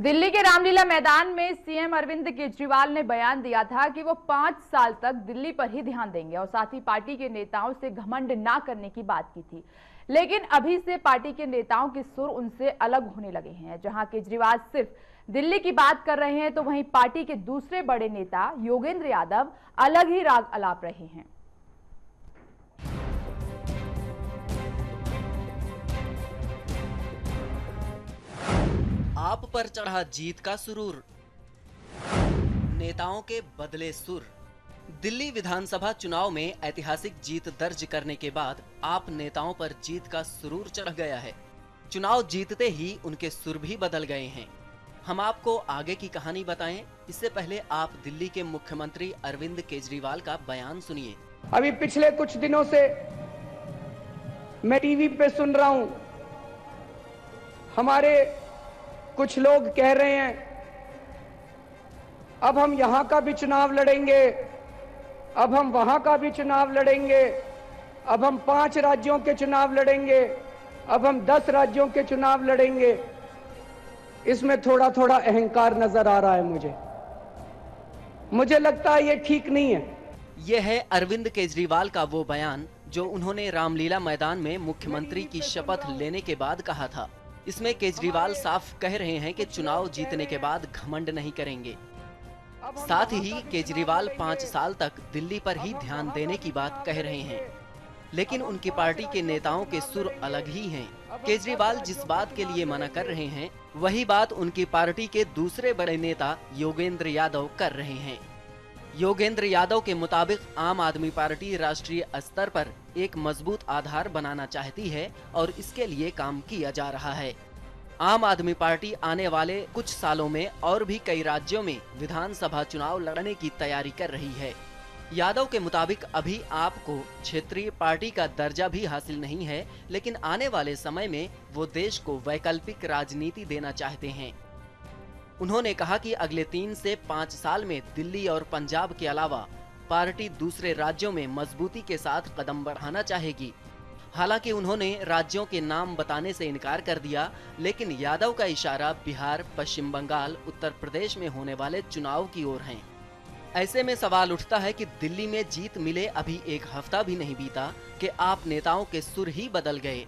दिल्ली के रामलीला मैदान में सीएम अरविंद केजरीवाल ने बयान दिया था कि वो 5 साल तक दिल्ली पर ही ध्यान देंगे और साथ ही पार्टी के नेताओं से घमंड ना करने की बात की थी। लेकिन अभी से पार्टी के नेताओं के सुर उनसे अलग होने लगे हैं। जहां केजरीवाल सिर्फ दिल्ली की बात कर रहे हैं तो वहीं पार्टी के दूसरे बड़े नेता योगेंद्र यादव अलग ही राग अलाप रहे हैं। आप पर चढ़ा जीत का सुरूर, नेताओं के बदले सुर। दिल्ली विधानसभा चुनाव में ऐतिहासिक जीत दर्ज करने के बाद आप नेताओं पर जीत का सुरूर चढ़ गया है। चुनाव जीतते ही उनके सुर भी बदल गए हैं। हम आपको आगे की कहानी बताएं, इससे पहले आप दिल्ली के मुख्यमंत्री अरविंद केजरीवाल का बयान सुनिए। अभी पिछले कुछ दिनों से मैं टीवी पे सुन रहा हूं, हमारे कुछ लोग कह रहे हैं अब हम यहां का भी चुनाव लड़ेंगे, अब हम वहां का भी चुनाव लड़ेंगे, अब हम 5 राज्यों के चुनाव लड़ेंगे, अब हम 10 राज्यों के चुनाव लड़ेंगे। इसमें थोड़ा थोड़ा अहंकार नजर आ रहा है। मुझे लगता है ये ठीक नहीं है। यह है अरविंद केजरीवाल का वो बयान जो उन्होंने रामलीला मैदान में मुख्यमंत्री की शपथ लेने के बाद कहा था। इसमें केजरीवाल साफ कह रहे हैं कि चुनाव जीतने के बाद घमंड नहीं करेंगे। साथ ही केजरीवाल 5 साल तक दिल्ली पर ही ध्यान देने की बात कह रहे हैं, लेकिन उनकी पार्टी के नेताओं के सुर अलग ही हैं। केजरीवाल जिस बात के लिए मना कर रहे हैं, वही बात उनकी पार्टी के दूसरे बड़े नेता योगेंद्र यादव कर रहे हैं। योगेंद्र यादव के मुताबिक आम आदमी पार्टी राष्ट्रीय स्तर पर एक मजबूत आधार बनाना चाहती है और इसके लिए काम किया जा रहा है। आम आदमी पार्टी आने वाले कुछ सालों में और भी कई राज्यों में विधानसभा चुनाव लड़ने की तैयारी कर रही है। यादव के मुताबिक अभी आपको क्षेत्रीय पार्टी का दर्जा भी हासिल नहीं है, लेकिन आने वाले समय में वो देश को वैकल्पिक राजनीति देना चाहते हैं। उन्होंने कहा कि अगले 3 से 5 साल में दिल्ली और पंजाब के अलावा पार्टी दूसरे राज्यों में मजबूती के साथ कदम बढ़ाना चाहेगी। हालांकि उन्होंने राज्यों के नाम बताने से इनकार कर दिया, लेकिन यादव का इशारा बिहार, पश्चिम बंगाल, उत्तर प्रदेश में होने वाले चुनाव की ओर है। ऐसे में सवाल उठता है कि दिल्ली में जीत मिले अभी 1 हफ्ता भी नहीं बीता कि आप नेताओं के सुर ही बदल गए।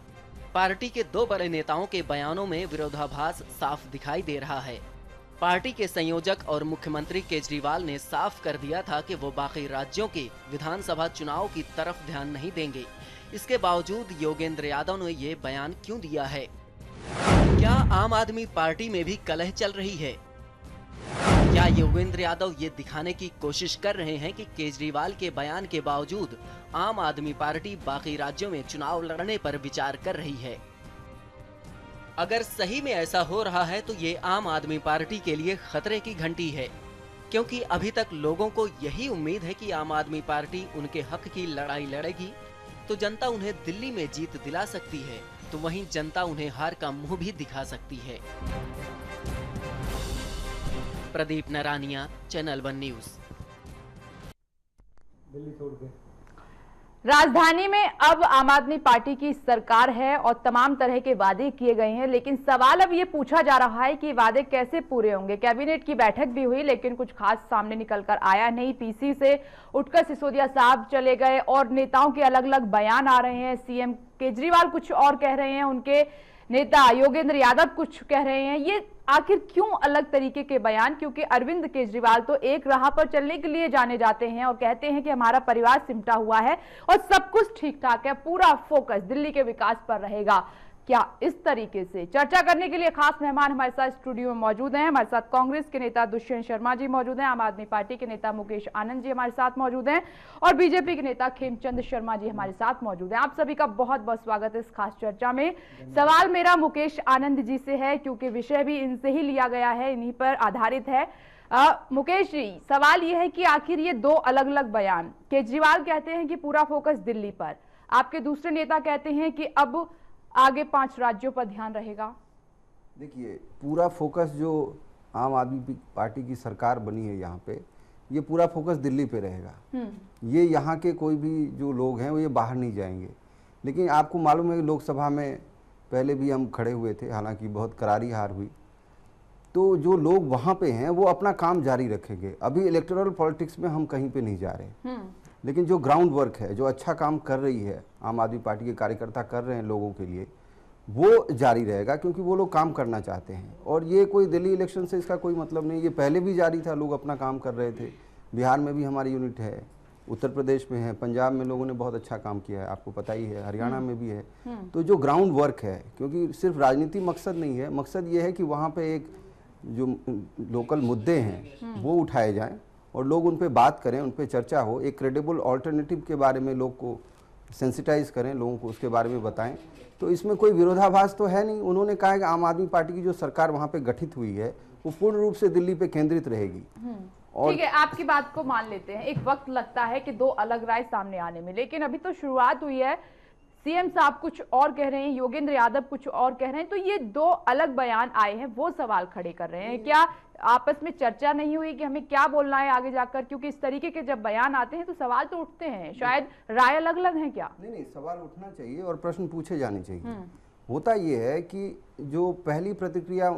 पार्टी के 2 बड़े नेताओं के बयानों में विरोधाभास साफ दिखाई दे रहा है। पार्टी के संयोजक और मुख्यमंत्री केजरीवाल ने साफ कर दिया था कि वो बाकी राज्यों के विधानसभा चुनाव की तरफ ध्यान नहीं देंगे। इसके बावजूद योगेंद्र यादव ने ये बयान क्यों दिया है? क्या आम आदमी पार्टी में भी कलह चल रही है? क्या योगेंद्र यादव ये दिखाने की कोशिश कर रहे हैं कि केजरीवाल के बयान के बावजूद आम आदमी पार्टी बाकी राज्यों में चुनाव लड़ने पर विचार कर रही है? अगर सही में ऐसा हो रहा है तो ये आम आदमी पार्टी के लिए खतरे की घंटी है, क्योंकि अभी तक लोगों को यही उम्मीद है कि आम आदमी पार्टी उनके हक की लड़ाई लड़ेगी तो जनता उन्हें दिल्ली में जीत दिला सकती है, तो वहीं जनता उन्हें हार का मुंह भी दिखा सकती है। Pradeep Naraniya, channel 1 news. दिल्ली छोड़ के राजधानी में अब आम आदमी पार्टी की सरकार है और तमाम तरह के वादे किए गए हैं, लेकिन सवाल अब ये पूछा जा रहा है कि वादे कैसे पूरे होंगे। कैबिनेट की बैठक भी हुई लेकिन कुछ खास सामने निकलकर आया नहीं। पीसी से उठकर सिसोदिया साहब चले गए और नेताओं के अलग अलग बयान आ रहे हैं। सीएम केजरीवाल कुछ और कह रहे हैं, उनके नेता योगेंद्र यादव कुछ कह रहे हैं। ये आखिर क्यों अलग तरीके के बयान? क्योंकि अरविंद केजरीवाल तो एक राह पर चलने के लिए जाने जाते हैं और कहते हैं कि हमारा परिवार सिमटा हुआ है और सब कुछ ठीक ठाक है, पूरा फोकस दिल्ली के विकास पर रहेगा। क्या इस तरीके से चर्चा करने के लिए खास मेहमान हमारे साथ स्टूडियो में मौजूद हैं। हमारे साथ कांग्रेस के नेता दुष्यंत शर्मा जी मौजूद हैं, आम आदमी पार्टी के नेता मुकेश आनंद जी हमारे साथ मौजूद हैं और बीजेपी के नेता खेमचंद शर्मा जी हमारे साथ मौजूद हैं। आप सभी का बहुत बहुत स्वागत है इस खास चर्चा में। सवाल मेरा मुकेश आनंद जी से है क्योंकि विषय भी इनसे ही लिया गया है, इन्हीं पर आधारित है। मुकेश जी, सवाल यह है कि आखिर ये 2 अलग अलग बयान, केजरीवाल कहते हैं कि पूरा फोकस दिल्ली पर, आपके दूसरे नेता कहते हैं कि अब आगे 5 राज्यों पर ध्यान रहेगा। देखिए, पूरा फोकस जो आम आदमी पार्टी की सरकार बनी है यहाँ पे, ये पूरा फोकस दिल्ली पे रहेगा। ये यहाँ के कोई भी जो लोग हैं वो ये बाहर नहीं जाएंगे। लेकिन आपको मालूम है कि लोकसभा में पहले भी हम खड़े हुए थे, हालांकि बहुत करारी हार हुई, तो जो लोग वहाँ पे हैं वो अपना काम जारी रखेंगे। अभी इलेक्टोरल पॉलिटिक्स में हम कहीं पे नहीं जा रहे, लेकिन जो ग्राउंड वर्क है, जो अच्छा काम कर रही है आम आदमी पार्टी के कार्यकर्ता कर रहे हैं लोगों के लिए, वो जारी रहेगा, क्योंकि वो लोग काम करना चाहते हैं। और ये कोई दिल्ली इलेक्शन से इसका कोई मतलब नहीं, ये पहले भी जारी था, लोग अपना काम कर रहे थे। बिहार में भी हमारी यूनिट है, उत्तर प्रदेश में है, पंजाब में लोगों ने बहुत अच्छा काम किया है, आपको पता ही है, हरियाणा में भी है। तो जो ग्राउंड वर्क है, क्योंकि सिर्फ राजनीति मकसद नहीं है, मकसद ये है कि वहाँ पे एक जो लोकल मुद्दे हैं वो उठाए जाएं और लोग उन पे बात करें, उन पे चर्चा हो, एक क्रेडिबल ऑल्टरनेटिव के बारे में लोग को सेंसिटाइज करें, लोगों को उसके बारे में बताएं। तो इसमें कोई विरोधाभास तो है नहीं। उन्होंने कहा है कि आम आदमी पार्टी की जो सरकार वहाँ पे गठित हुई है वो पूर्ण रूप से दिल्ली पे केंद्रित रहेगी। ठीक है, आपकी बात को मान लेते हैं। एक वक्त लगता है कि दो अलग राय सामने आने में, लेकिन अभी तो शुरुआत हुई है। सीएम साहब कुछ और कह रहे हैं, योगेंद्र यादव कुछ और कह रहे हैं, तो ये दो अलग बयान आए हैं, वो सवाल खड़े कर रहे हैं। क्या आपस में चर्चा नहीं हुई कि हमें क्या बोलना है आगे जाकर? क्योंकि इस तरीके के जब बयान आते हैं तो सवाल तो उठते हैं, शायद राय अलग अलग है क्या? नहीं, सवाल उठना चाहिए और प्रश्न पूछे जाने चाहिए। होता ये है कि जो पहली प्रतिक्रिया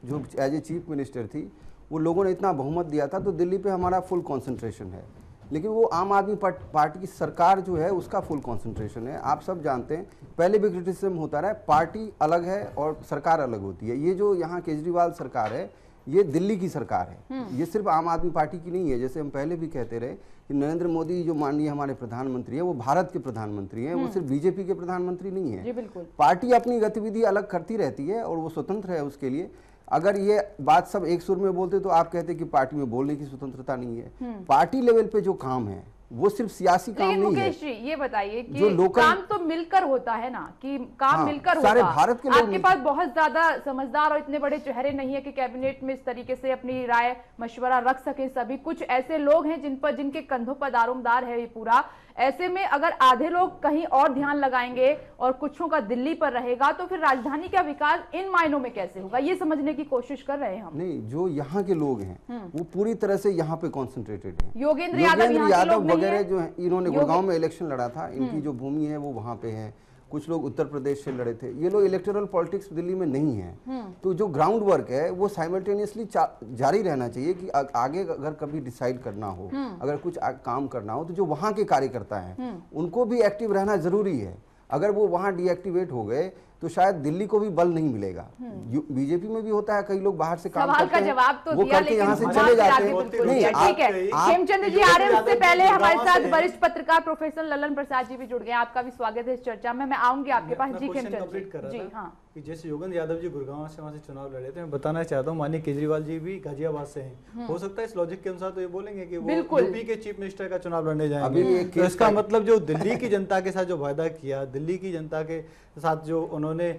जो एज ए चीफ मिनिस्टर थी, वो लोगों ने इतना बहुमत दिया था तो दिल्ली पे हमारा फुल कंसंट्रेशन है, लेकिन वो आम आदमी पार्टी की सरकार जो है उसका फुल कंसंट्रेशन है। आप सब जानते हैं, पहले भी क्रिटिसिज्म होता रहा है, पार्टी अलग है और सरकार अलग होती है। ये जो यहाँ केजरीवाल सरकार है, ये दिल्ली की सरकार है, ये सिर्फ आम आदमी पार्टी की नहीं है। जैसे हम पहले भी कहते रहे कि नरेंद्र मोदी जो माननीय हमारे प्रधानमंत्री है, वो भारत के प्रधानमंत्री हैं, वो सिर्फ बीजेपी के प्रधानमंत्री नहीं है। जी बिल्कुल। पार्टी अपनी गतिविधि अलग करती रहती है और वो स्वतंत्र है उसके लिए। अगर ये बात सब एक सुर में बोलते तो आप कहते कि पार्टी में बोलने की स्वतंत्रता नहीं है। पार्टी लेवल पे जो काम है वो सिर्फ सियासी काम नहीं है। मुकेश जी ये बताइए कि जो लोकल काम तो मिलकर होता है ना, कि काम मिलकर सारे होता। भारत के लोग आपके पास बहुत ज्यादा समझदार और इतने बड़े चेहरे नहीं है कि कैबिनेट में इस तरीके से अपनी राय मशवरा रख सके सभी। कुछ ऐसे लोग हैं जिनके कंधों पर दारोमदार है ये पूरा। ऐसे में अगर आधे लोग कहीं और ध्यान लगाएंगे और कुछों का दिल्ली पर रहेगा, तो फिर राजधानी का विकास इन मायनों में कैसे होगा, ये समझने की कोशिश कर रहे हैं हम। नहीं, जो यहाँ के लोग हैं वो पूरी तरह से यहाँ पे कॉन्सेंट्रेटेड हैं। योगेंद्र यादव वगैरह जो है, इन्होंने गुड़गांव में इलेक्शन लड़ा था, इनकी जो भूमि है वो वहाँ पे है। कुछ लोग उत्तर प्रदेश से लड़े थे। ये लोग इलेक्टोरल पॉलिटिक्स दिल्ली में नहीं है। तो जो ग्राउंड वर्क है वो साइमल्टेनियसली जारी रहना चाहिए कि आगे अगर कभी डिसाइड करना हो, अगर कुछ काम करना हो, तो जो वहाँ के कार्यकर्ता हैं उनको भी एक्टिव रहना जरूरी है। अगर वो वहाँ डीएक्टिवेट हो गए तो शायद दिल्ली को भी बल नहीं मिलेगा। बीजेपी में भी होता है, कई लोग बाहर से काम करते हैं, जवाब तो वो करके यहाँ से चले जाते हैं। नहीं, ठीक है। खेमचंद जी आ रहे हैं, उससे पहले हमारे साथ वरिष्ठ पत्रकार प्रोफेसर ललन प्रसाद जी भी जुड़ गए। आपका भी स्वागत है इस चर्चा में। मैं आऊंगी आपके पास। जी खेमचंद जी। हाँ, जैसे योगेंद्र यादव जी गुड़गांव से वहाँ से चुनाव लड़े थे, मैं बताना चाहता हूँ माननीय केजरीवाल जी भी गाजियाबाद से हैं। हो सकता है इस लॉजिक के अनुसार तो ये बोलेंगे कि वो यूपी के चीफ मिनिस्टर का चुनाव लड़ने जाएंगे। तो इसका मतलब जो दिल्ली की जनता के साथ जो वायदा किया, दिल्ली की जनता के साथ जो उन्होंने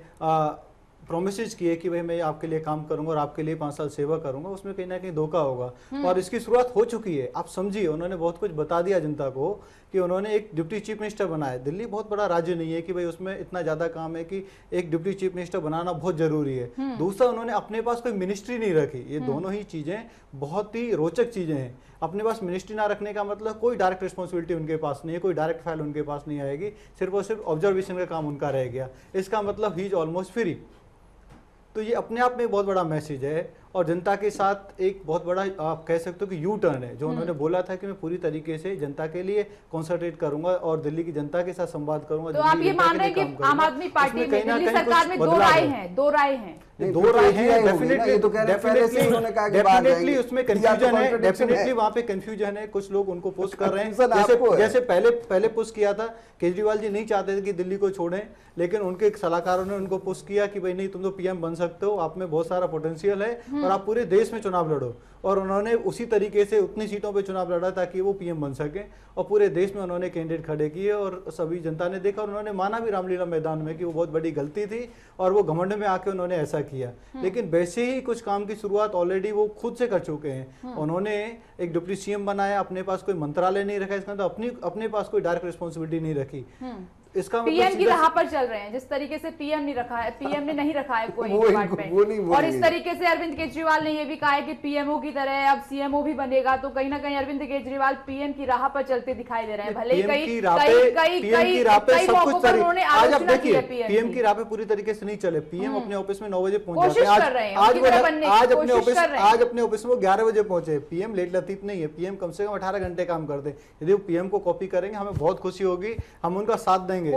प्रोमिसेस किए कि भाई मैं आपके लिए काम करूंगा और आपके लिए 5 साल सेवा करूंगा, उसमें कहीं ना कहीं धोखा होगा। और इसकी शुरुआत हो चुकी है। आप समझिए, उन्होंने बहुत कुछ बता दिया जनता को कि उन्होंने एक डिप्टी चीफ मिनिस्टर बनाया। दिल्ली बहुत बड़ा राज्य नहीं है कि भाई उसमें इतना ज्यादा काम है कि एक डिप्टी चीफ मिनिस्टर बनाना बहुत जरूरी है। दूसरा, उन्होंने अपने पास कोई मिनिस्ट्री नहीं रखी। ये दोनों ही चीजें बहुत ही रोचक चीजें हैं। अपने पास मिनिस्ट्री ना रखने का मतलब कोई डायरेक्ट रिस्पॉन्सिबिलिटी उनके पास नहीं है, कोई डायरेक्ट फाइल उनके पास नहीं आएगी, सिर्फ और सिर्फ ऑब्जर्वेशन का काम उनका रह गया। इसका मतलब ही इज ऑलमोस्ट फ्री। तो ये अपने आप में बहुत बड़ा मैसेज है और जनता के साथ एक बहुत बड़ा आप कह सकते हो कि यू टर्न है। जो उन्होंने बोला था कि मैं पूरी तरीके से जनता के लिए कॉन्सेंट्रेट करूंगा और दिल्ली की जनता के साथ संवाद करूंगा। तो आप ये मान रहे हैं कि आम आदमी पार्टी में दिल्ली सरकार में दो राय हैं? दो राय हैं, डेफिनेटली उसमें कंफ्यूजन है, डेफिनेटली वहाँ पे कंफ्यूजन है। कुछ लोग उनको पुश कर रहे हैं, जैसे पहले पुश किया था। केजरीवाल जी नहीं चाहते थे कि दिल्ली को छोड़ें, लेकिन उनके सलाहकारों ने उनको पुश किया कि भाई नहीं, तुम तो पीएम बन सकते हो, आप में बहुत सारा पोटेंशियल है और आप पूरे देश में चुनाव लड़ो। और उन्होंने उसी तरीके से उतनी सीटों पे चुनाव लड़ा ताकि वो पीएम बन सके और पूरे देश में उन्होंने कैंडिडेट खड़े किए और सभी जनता ने देखा और उन्होंने माना भी रामलीला मैदान में कि वो बहुत बड़ी गलती थी और वो घमंड में आके उन्होंने ऐसा किया। लेकिन वैसे ही कुछ काम की शुरुआत ऑलरेडी वो खुद से कर चुके हैं। उन्होंने एक डिप्टी सीएम बनाया, अपने पास कोई मंत्रालय नहीं रखा, इसका मतलब अपने पास कोई डायरेक्ट रिस्पॉन्सिबिलिटी नहीं रखी। इसका पीएम की राह पर चल रहे हैं, जिस तरीके से पीएम ने नहीं रखा है कोई डिपार्टमेंट, और इस तरीके से अरविंद केजरीवाल ने ये भी कहा है कि पीएमओ की तरह अब सीएमओ भी बनेगा, तो कहीं ना कहीं अरविंद केजरीवाल पीएम की राह पर चलते दिखाई दे रहे हैं। भले आज आप देखिए पीएम की राह पे पूरी तरीके से नहीं चले, पीएम अपने ऑफिस में 9 बजे पहुंच जाते हैं, आज अपने ऑफिस में 11 बजे पहुंचे। पीएम लेट लतीफ नहीं है, पीएम कम से कम 18 घंटे काम करते हैं। यदि वो पीएम को कॉपी करेंगे हमें बहुत खुशी होगी, हम उनका साथ देंगे,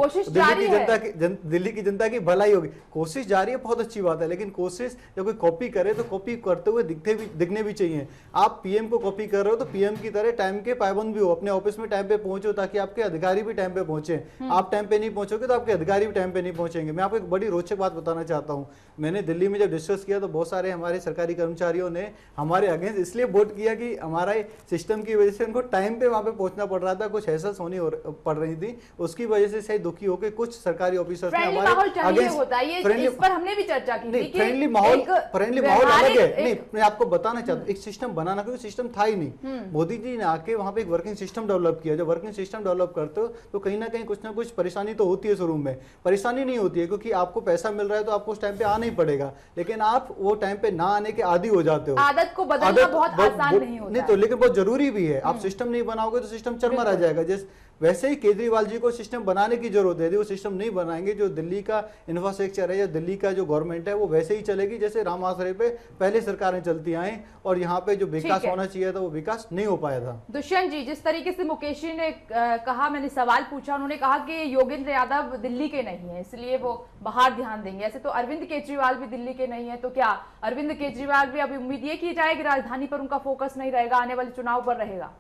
दिल्ली की जनता की भलाई होगी। कोशिश जारी है, बहुत अच्छी बात है, लेकिन कोशिश जब कोई कॉपी करे तो कॉपी करते हुए दिखने भी चाहिए। आप पीएम को कॉपी कर रहे हो तो पीएम की तरह टाइम के पाबंद भी हो, अपने ऑफिस में टाइम पे पहुंचो ताकि आपके अधिकारी भी टाइम पे पहुंचे। आप टाइम पे नहीं पहुंचोगे तो आपके अधिकारी भी टाइम पे नहीं पहुंचेंगे। मैं आपको एक बड़ी रोचक बात बताना चाहता हूं, मैंने दिल्ली में जब डिस्कस किया तो बहुत सारे हमारे सरकारी कर्मचारियों ने हमारे अगेंस्ट इसलिए वोट किया कि हमारे सिस्टम की वजह से उनको टाइम पे वहां पे पहुंचना पड़ रहा था, कुछ हैसल्स होनी पड़ रही थी, उसकी वजह से शायद दुखी होकर कुछ सरकारी ऑफिसर्स ने हमारे अगेंस्ट, इस पर हमने भी चर्चा की थी कि फ्रेंडली माहौल अलग है। नहीं, मैं आपको बताना चाहता हूँ, एक सिस्टम बनाना, कोई सिस्टम था ही नहीं। मोदी जी ने आके वहां पे एक वर्किंग सिस्टम डेवलप किया। जब वर्किंग सिस्टम डेवलप करते हो तो कहीं ना कहीं कुछ ना कुछ परेशानी तो होती है शुरू में, परेशानी नहीं होती है क्योंकि आपको पैसा मिल रहा है तो आपको उस टाइम पे आना ही पड़ेगा, लेकिन आप वो टाइम पे ना आने के आदी हो जाते हो। आदत को बदलना बहुत आसान नहीं होता, नहीं तो लेकिन बहुत जरूरी भी है। आप सिस्टम नहीं बनाओगे तो सिस्टम चरमरा जाएगा। जैसे वैसे ही केजरीवाल जी को सिस्टम बनाने की जरूरत है। यदि वो सिस्टम नहीं बनाएंगे, जो दिल्ली का इंफ्रास्ट्रक्चर है या दिल्ली का जो गवर्नमेंट है वो वैसे ही चलेगी जैसे राम आश्रय पे पहले सरकारें चलती आई, और यहाँ पे जो विकास होना चाहिए था वो विकास नहीं हो पाया था। दुष्यंत जी, जिस तरीके से मुकेश जी ने कहा, मैंने सवाल पूछा, उन्होंने कहा कि योगेंद्र यादव दिल्ली के नहीं है इसलिए वो बाहर ध्यान देंगे। ऐसे तो अरविंद केजरीवाल भी दिल्ली के नहीं है, तो क्या अरविंद केजरीवाल भी अभी उम्मीद ये की जाए कि राजधानी पर उनका फोकस नहीं रहेगा, आने वाले चुनाव पर रहेगा?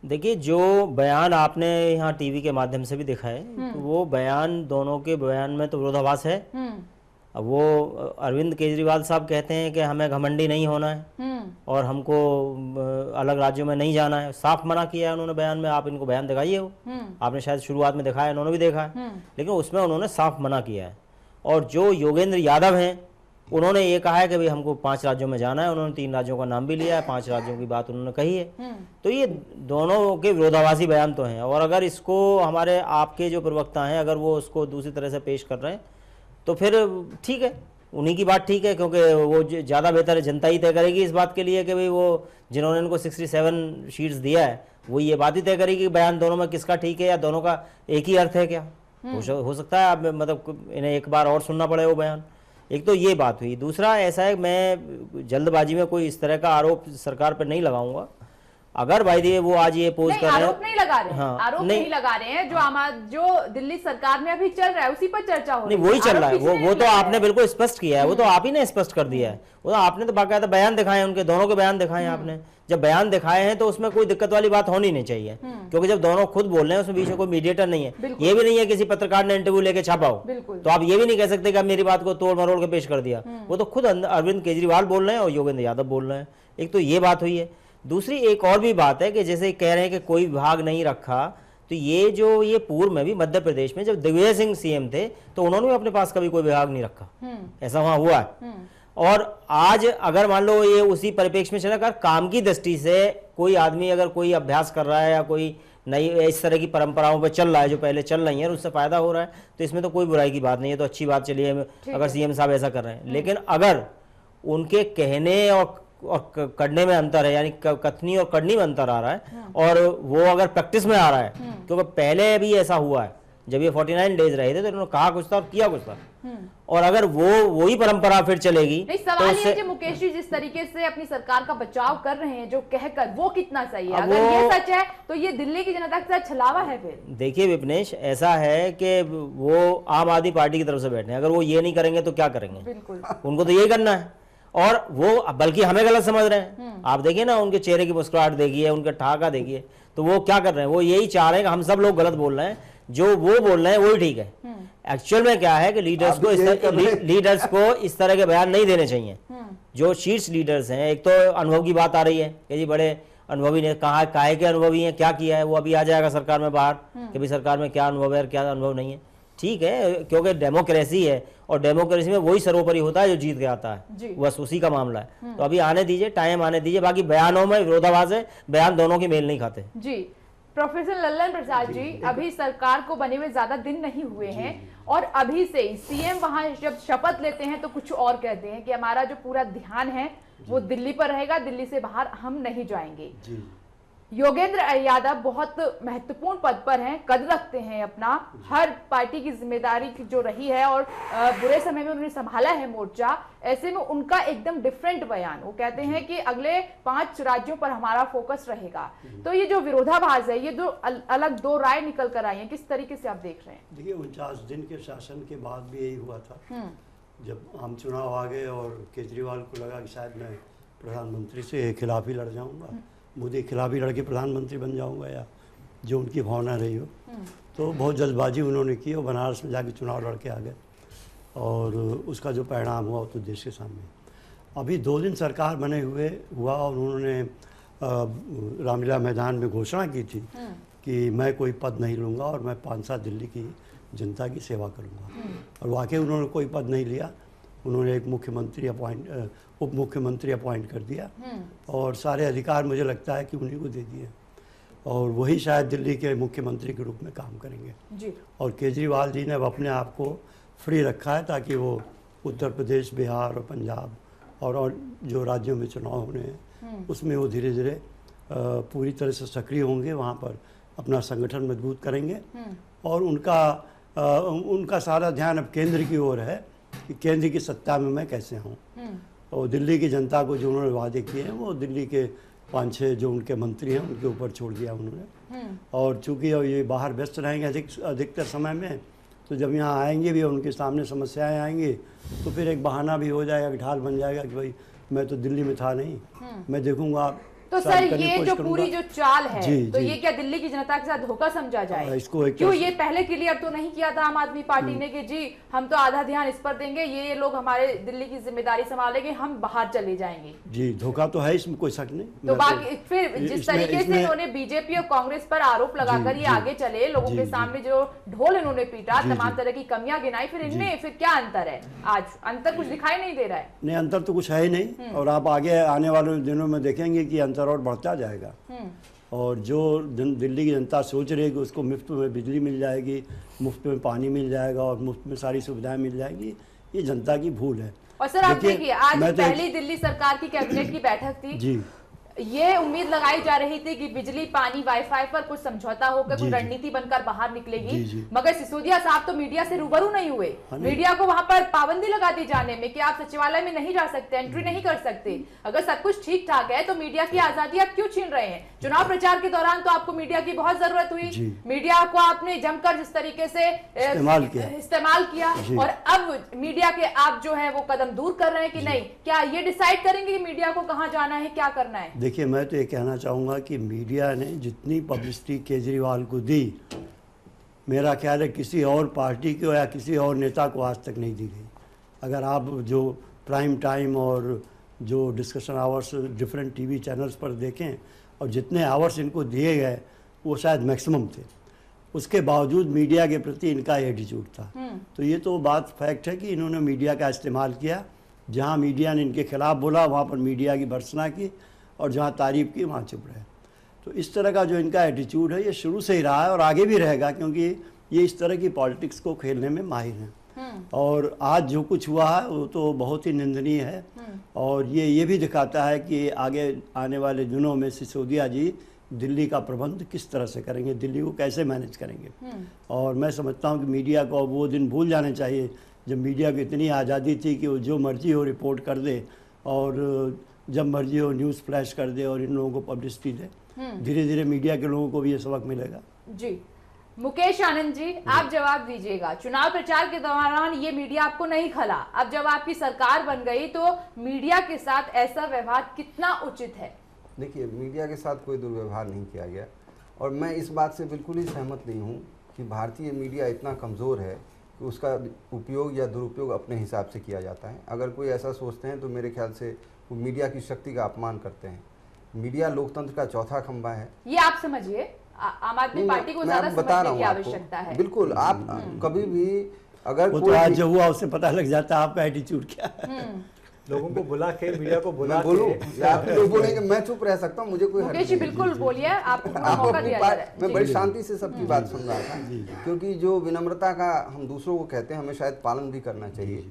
देखिए, जो बयान आपने यहाँ टीवी के माध्यम से भी दिखा है, तो वो बयान, दोनों के बयान में तो विरोधाभास है। अब वो अरविंद केजरीवाल साहब कहते हैं कि हमें घमंडी नहीं होना है और हमको अलग राज्यों में नहीं जाना है, साफ मना किया है उन्होंने बयान में। आप इनको बयान दिखाइए, हो आपने शायद शुरुआत में दिखाया, उन्होंने भी देखा है, लेकिन उसमें उन्होंने साफ मना किया है। और जो योगेंद्र यादव हैं, उन्होंने ये कहा है कि भाई हमको 5 राज्यों में जाना है, उन्होंने 3 राज्यों का नाम भी लिया है, 5 राज्यों की बात उन्होंने कही है। तो ये दोनों के विरोधाभासी बयान तो हैं, और अगर इसको हमारे आपके जो प्रवक्ता हैं अगर वो उसको दूसरी तरह से पेश कर रहे हैं तो फिर ठीक है, उन्हीं की बात ठीक है, क्योंकि वो ज़्यादा बेहतर है, जनता ही तय करेगी इस बात के लिए कि भाई वो जिन्होंने इनको 67 सीट्स दिया है वो ये बात ही तय करेगी कि बयान दोनों में किसका ठीक है या दोनों का एक ही अर्थ है क्या। हो सकता है आप मतलब इन्हें एक बार और सुनना पड़े वो बयान। एक तो ये बात हुई। दूसरा ऐसा है, मैं जल्दबाजी में कोई इस तरह का आरोप सरकार पर नहीं लगाऊंगा। अगर भाई दिए वो आज ये पोस्ट कर रहे हैं, आरोप नहीं लगा रहे हैं, हाँ, आरोप नहीं लगा रहे हैं, जो दिल्ली सरकार में अभी चल रहा है उसी पर चर्चा हो रही है। नहीं, वही चल रहा है, वो तो आपने बिल्कुल स्पष्ट किया है, वो तो आप ही ने स्पष्ट कर दिया है। वो तो आपने तो बाकायदा बयान दिखाए हैं, उनके दोनों के बयान दिखाए हैं आपने। जब बयान दिखाए हैं तो उसमें कोई दिक्कत वाली बात होनी नहीं चाहिए, क्योंकि जब दोनों खुद बोल रहे हैं उसमें बीच में कोई मीडिएटर नहीं है। ये भी नहीं है किसी पत्रकार ने इंटरव्यू लेके छापा हो, तो आप ये भी नहीं कह सकते कि आप मेरी बात को तोड़ मरोड़ के पेश कर दिया। वो तो खुद अरविंद केजरीवाल बोल रहे हैं और योगेंद्र यादव बोल रहे हैं। एक तो ये बात हुई है। दूसरी एक और भी बात है कि जैसे कह रहे हैं कि कोई विभाग नहीं रखा, तो ये पूर्व में भी मध्य प्रदेश में जब दिग्विजय सिंह सीएम थे तो उन्होंने भी अपने पास कभी कोई विभाग नहीं रखा, ऐसा वहां हुआ है। और आज अगर मान लो ये उसी परिप्रेक्ष्य में चला कर काम की दृष्टि से कोई आदमी अगर कोई अभ्यास कर रहा है या कोई नई इस तरह की परंपराओं पर चल रहा है जो पहले चल रही है और उससे फायदा हो रहा है, तो इसमें तो कोई बुराई की बात नहीं है, तो अच्छी बात चलिए अगर सीएम साहब ऐसा कर रहे हैं। लेकिन अगर उनके कहने और करने में अंतर है, यानी कथनी और करनी में अंतर आ रहा है और वो अगर प्रैक्टिस में आ रहा है, क्योंकि पहले भी ऐसा हुआ है जब ये 49 डेज रहे थे तो उन्होंने कहा कुछ था और किया कुछ था, और अगर वही परंपरा फिर चलेगी। नहीं, सवाल ये है मुकेश जी, जिस तरीके से अपनी सरकार का बचाव कर रहे हैं जो कहकर, वो कितना सही है? अगर ये सच है तो ये दिल्ली की जनता के साथ छलावा है। फिर देखिए विपनेश, ऐसा है कि वो आम आदमी पार्टी की तरफ से बैठे हैं, अगर वो ये नहीं करेंगे तो क्या करेंगे? बिल्कुल, उनको तो यही करना है, और वो बल्कि हमें गलत समझ रहे हैं। आप देखिए ना, उनके चेहरे की मुस्कुराहट देखिए, उनके ठहाका देखिए, तो वो क्या कर रहे हैं? वो यही चाह रहे हैं कि हम सब लोग गलत बोल रहे हैं, जो वो बोल रहे हैं वही ठीक है। एक्चुअल में क्या है कि लीडर्स को इस तरह के बयान नहीं देने चाहिए। जो शीर्ष लीडर्स हैं, एक तो अनुभव की बात आ रही है कि जी बड़े अनुभवी ने कहा, काहे के अनुभवी हैं, क्या किया है, वो अभी आ जाएगा सरकार में बाहर कि भाई सरकार में क्या अनुभव है और क्या अनुभव नहीं है। ठीक है, क्योंकि डेमोक्रेसी है और डेमोक्रेसी में वही सर्वोपरि होता है जो जीत के आता है, बस उसी का मामला है। तो अभी आने दीजिए, टाइम आने दीजिए। बाकी बयानों में विरोधाभास है, बयान दोनों की मेल नहीं खाते। जी, प्रोफेसर लल्लन प्रसाद जी, अभी सरकार को बने हुए ज्यादा दिन नहीं हुए हैं और अभी से सीएम वहां जब शपथ लेते हैं तो कुछ और कहते हैं कि हमारा जो पूरा ध्यान है वो दिल्ली पर रहेगा, दिल्ली से बाहर हम नहीं जाएंगे। योगेंद्र यादव बहुत महत्वपूर्ण पद पर हैं, कद रखते हैं अपना, हर पार्टी की जिम्मेदारी जो रही है और बुरे समय में उन्होंने संभाला है मोर्चा। ऐसे में उनका एकदम डिफरेंट बयान, वो कहते हैं कि अगले 5 राज्यों पर हमारा फोकस रहेगा। तो ये जो विरोधाभास है, ये दो अलग दो राय निकल कर आई है, किस तरीके से आप देख रहे हैं? देखिए 49 दिन के शासन के बाद भी यही हुआ था। जब आम चुनाव आ गए और केजरीवाल को लगा कि शायद मैं प्रधानमंत्री से खिलाफ ही लड़ जाऊंगा, मोदी के खिलाफ ही लड़के प्रधानमंत्री बन जाऊंगा, या जो उनकी भावना रही हो, तो बहुत जल्दबाजी उन्होंने की और बनारस में जाके चुनाव लड़के आ गए और उसका जो परिणाम हुआ वो तो देश के सामने। अभी 2 दिन सरकार बने हुआ और उन्होंने रामलीला मैदान में घोषणा की थी कि मैं कोई पद नहीं लूँगा और मैं 5 साल दिल्ली की जनता की सेवा करूँगा, और वाकई उन्होंने कोई पद नहीं लिया। उन्होंने एक उप मुख्यमंत्री अपॉइंट कर दिया और सारे अधिकार मुझे लगता है कि उन्हीं को दे दिए, और वही शायद दिल्ली के मुख्यमंत्री के रूप में काम करेंगे जी। और केजरीवाल जी ने अब अपने आप को फ्री रखा है ताकि वो उत्तर प्रदेश, बिहार और पंजाब और जो राज्यों में चुनाव होने हैं उसमें वो धीरे धीरे पूरी तरह से सक्रिय होंगे, वहाँ पर अपना संगठन मजबूत करेंगे और उनका सारा ध्यान अब केंद्र की ओर है कि केंद्र की सत्ता में मैं कैसे हूँ। और दिल्ली की जनता को जो उन्होंने वादे किए हैं वो दिल्ली के 5-6 जो उनके मंत्री हैं उनके ऊपर छोड़ दिया उन्होंने। और चूंकि ये बाहर व्यस्त रहेंगे अधिकतर समय में, तो जब यहाँ आएंगे भी और उनके सामने समस्याएं आएंगी तो फिर एक बहाना भी हो जाएगा, ढाल बन जाएगा कि भाई मैं तो दिल्ली में था नहीं, मैं देखूंगा। तो सर ये जो पूरी जो चाल है तो ये क्या दिल्ली की जनता के साथ धोखा समझा जाए? इसको क्यों ये पहले क्लियर तो नहीं किया था आम आदमी पार्टी ने कि जी हम तो आधा ध्यान इस पर देंगे, ये लोग हमारे दिल्ली की जिम्मेदारी संभालेंगे, हम बाहर चले जाएंगे? जी धोखा तो है, इसमें कोई शक नहीं। तो बाकी फिर जिस तरीके से इन्होंने बीजेपी और कांग्रेस पर आरोप लगाकर ये आगे चले, लोगों के सामने जो ढोल इन्होंने पीटा, तमाम तरह की कमियां गिनाई, फिर इनमें फिर क्या अंतर है? आज अंतर कुछ दिखाई नहीं दे रहा है। नहीं, अंतर तो कुछ है ही नहीं, और आप आगे आने वाले दिनों में देखेंगे कि अंतर और बढ़ता जाएगा। और जो दिल्ली की जनता सोच रही है कि उसको मुफ्त में बिजली मिल जाएगी, मुफ्त में पानी मिल जाएगा और मुफ्त में सारी सुविधाएं मिल जाएंगी, ये जनता की भूल है। और सर आप देखिए, आज पहली दिल्ली सरकार की कैबिनेट की बैठक थी जी, ये उम्मीद लगाई जा रही थी कि बिजली, पानी, वाईफाई पर कुछ समझौता होकर कुछ रणनीति बनकर बाहर निकलेगी, मगर सिसोदिया साहब तो मीडिया से रूबरू नहीं हुए। मीडिया को वहां पर पाबंदी लगा दी जाने में कि आप सचिवालय में नहीं जा सकते, एंट्री नहीं कर सकते। अगर सब कुछ ठीक ठाक है तो मीडिया की आजादी आप क्यों छीन रहे हैं? चुनाव प्रचार के दौरान तो आपको मीडिया की बहुत जरूरत हुई, मीडिया को आपने जमकर जिस तरीके से इस्तेमाल किया और अब मीडिया के आप जो है वो कदम दूर कर रहे हैं कि नहीं, क्या ये डिसाइड करेंगे कि मीडिया को कहाँ जाना है, क्या करना है? देखिए मैं तो ये कहना चाहूँगा कि मीडिया ने जितनी पब्लिसिटी केजरीवाल को दी, मेरा ख्याल है किसी और पार्टी को या किसी और नेता को आज तक नहीं दी गई। अगर आप जो प्राइम टाइम और जो discussion hours different TV channels पर देखें और जितने आवर्स इनको दिए गए वो शायद मैक्सिमम थे, उसके बावजूद मीडिया के प्रति इनका एटीट्यूड था। तो ये तो बात फैक्ट है कि इन्होंने मीडिया का इस्तेमाल किया, जहाँ मीडिया ने इनके खिलाफ बोला वहाँ पर मीडिया की भर्त्सना की और जहाँ तारीफ की वहाँ चुप रहे। तो इस तरह का जो इनका एटीट्यूड है ये शुरू से ही रहा है और आगे भी रहेगा, क्योंकि ये इस तरह की पॉलिटिक्स को खेलने में माहिर हैं। और आज जो कुछ हुआ है वो तो बहुत ही निंदनीय है और ये भी दिखाता है कि आगे आने वाले दिनों में सिसोदिया जी दिल्ली का प्रबंध किस तरह से करेंगे, दिल्ली को कैसे मैनेज करेंगे। और मैं समझता हूँ कि मीडिया को वो दिन भूल जाने चाहिए जब मीडिया को इतनी आज़ादी थी कि वो जो मर्जी हो रिपोर्ट कर दे और जब मर्जी हो न्यूज़ फ्लैश कर दे और इन लोगों को पब्लिसिटी दे। धीरे धीरे मीडिया के लोगों को भी ये सबक मिलेगा। जी मुकेश आनंद जी, आप जवाब दीजिएगा। चुनाव प्रचार के दौरान ये मीडिया आपको नहीं खला, अब जब आपकी सरकार बन गई तो मीडिया के साथ ऐसा व्यवहार कितना उचित है? देखिए, मीडिया के साथ कोई दुर्व्यवहार नहीं किया गया और मैं इस बात से बिल्कुल ही सहमत नहीं हूँ कि भारतीय मीडिया इतना कमज़ोर है कि उसका उपयोग या दुरुपयोग अपने हिसाब से किया जाता है। अगर कोई ऐसा सोचते हैं तो मेरे ख्याल से वो मीडिया की शक्ति का अपमान करते हैं। मीडिया लोकतंत्र का चौथा खंभा है, ये आप समझिए। आम आदमी पार्टी को ज़्यादा समझने की आवश्यकता है। बिल्कुल, आप कभी भी अगर वो तो आज जो हुआ उससे पता लग जाता है आपका एटीट्यूड क्या है। लोगों को बुला के, मीडिया को बुला मैं बोलूं के, या आप लोग बोलेंगे मैं चुप रह सकता हूं, मुझे कोई हर्ज मुकेश जी नहीं है। बिल्कुल बोलिए, आपको पूरा आप मौका अपनी दिया जा बात, रहा है। मैं जी। बड़ी शांति से सबकी बात सुन रहा था, क्योंकि जो विनम्रता का हम दूसरों को कहते हैं हमें शायद पालन भी करना चाहिए।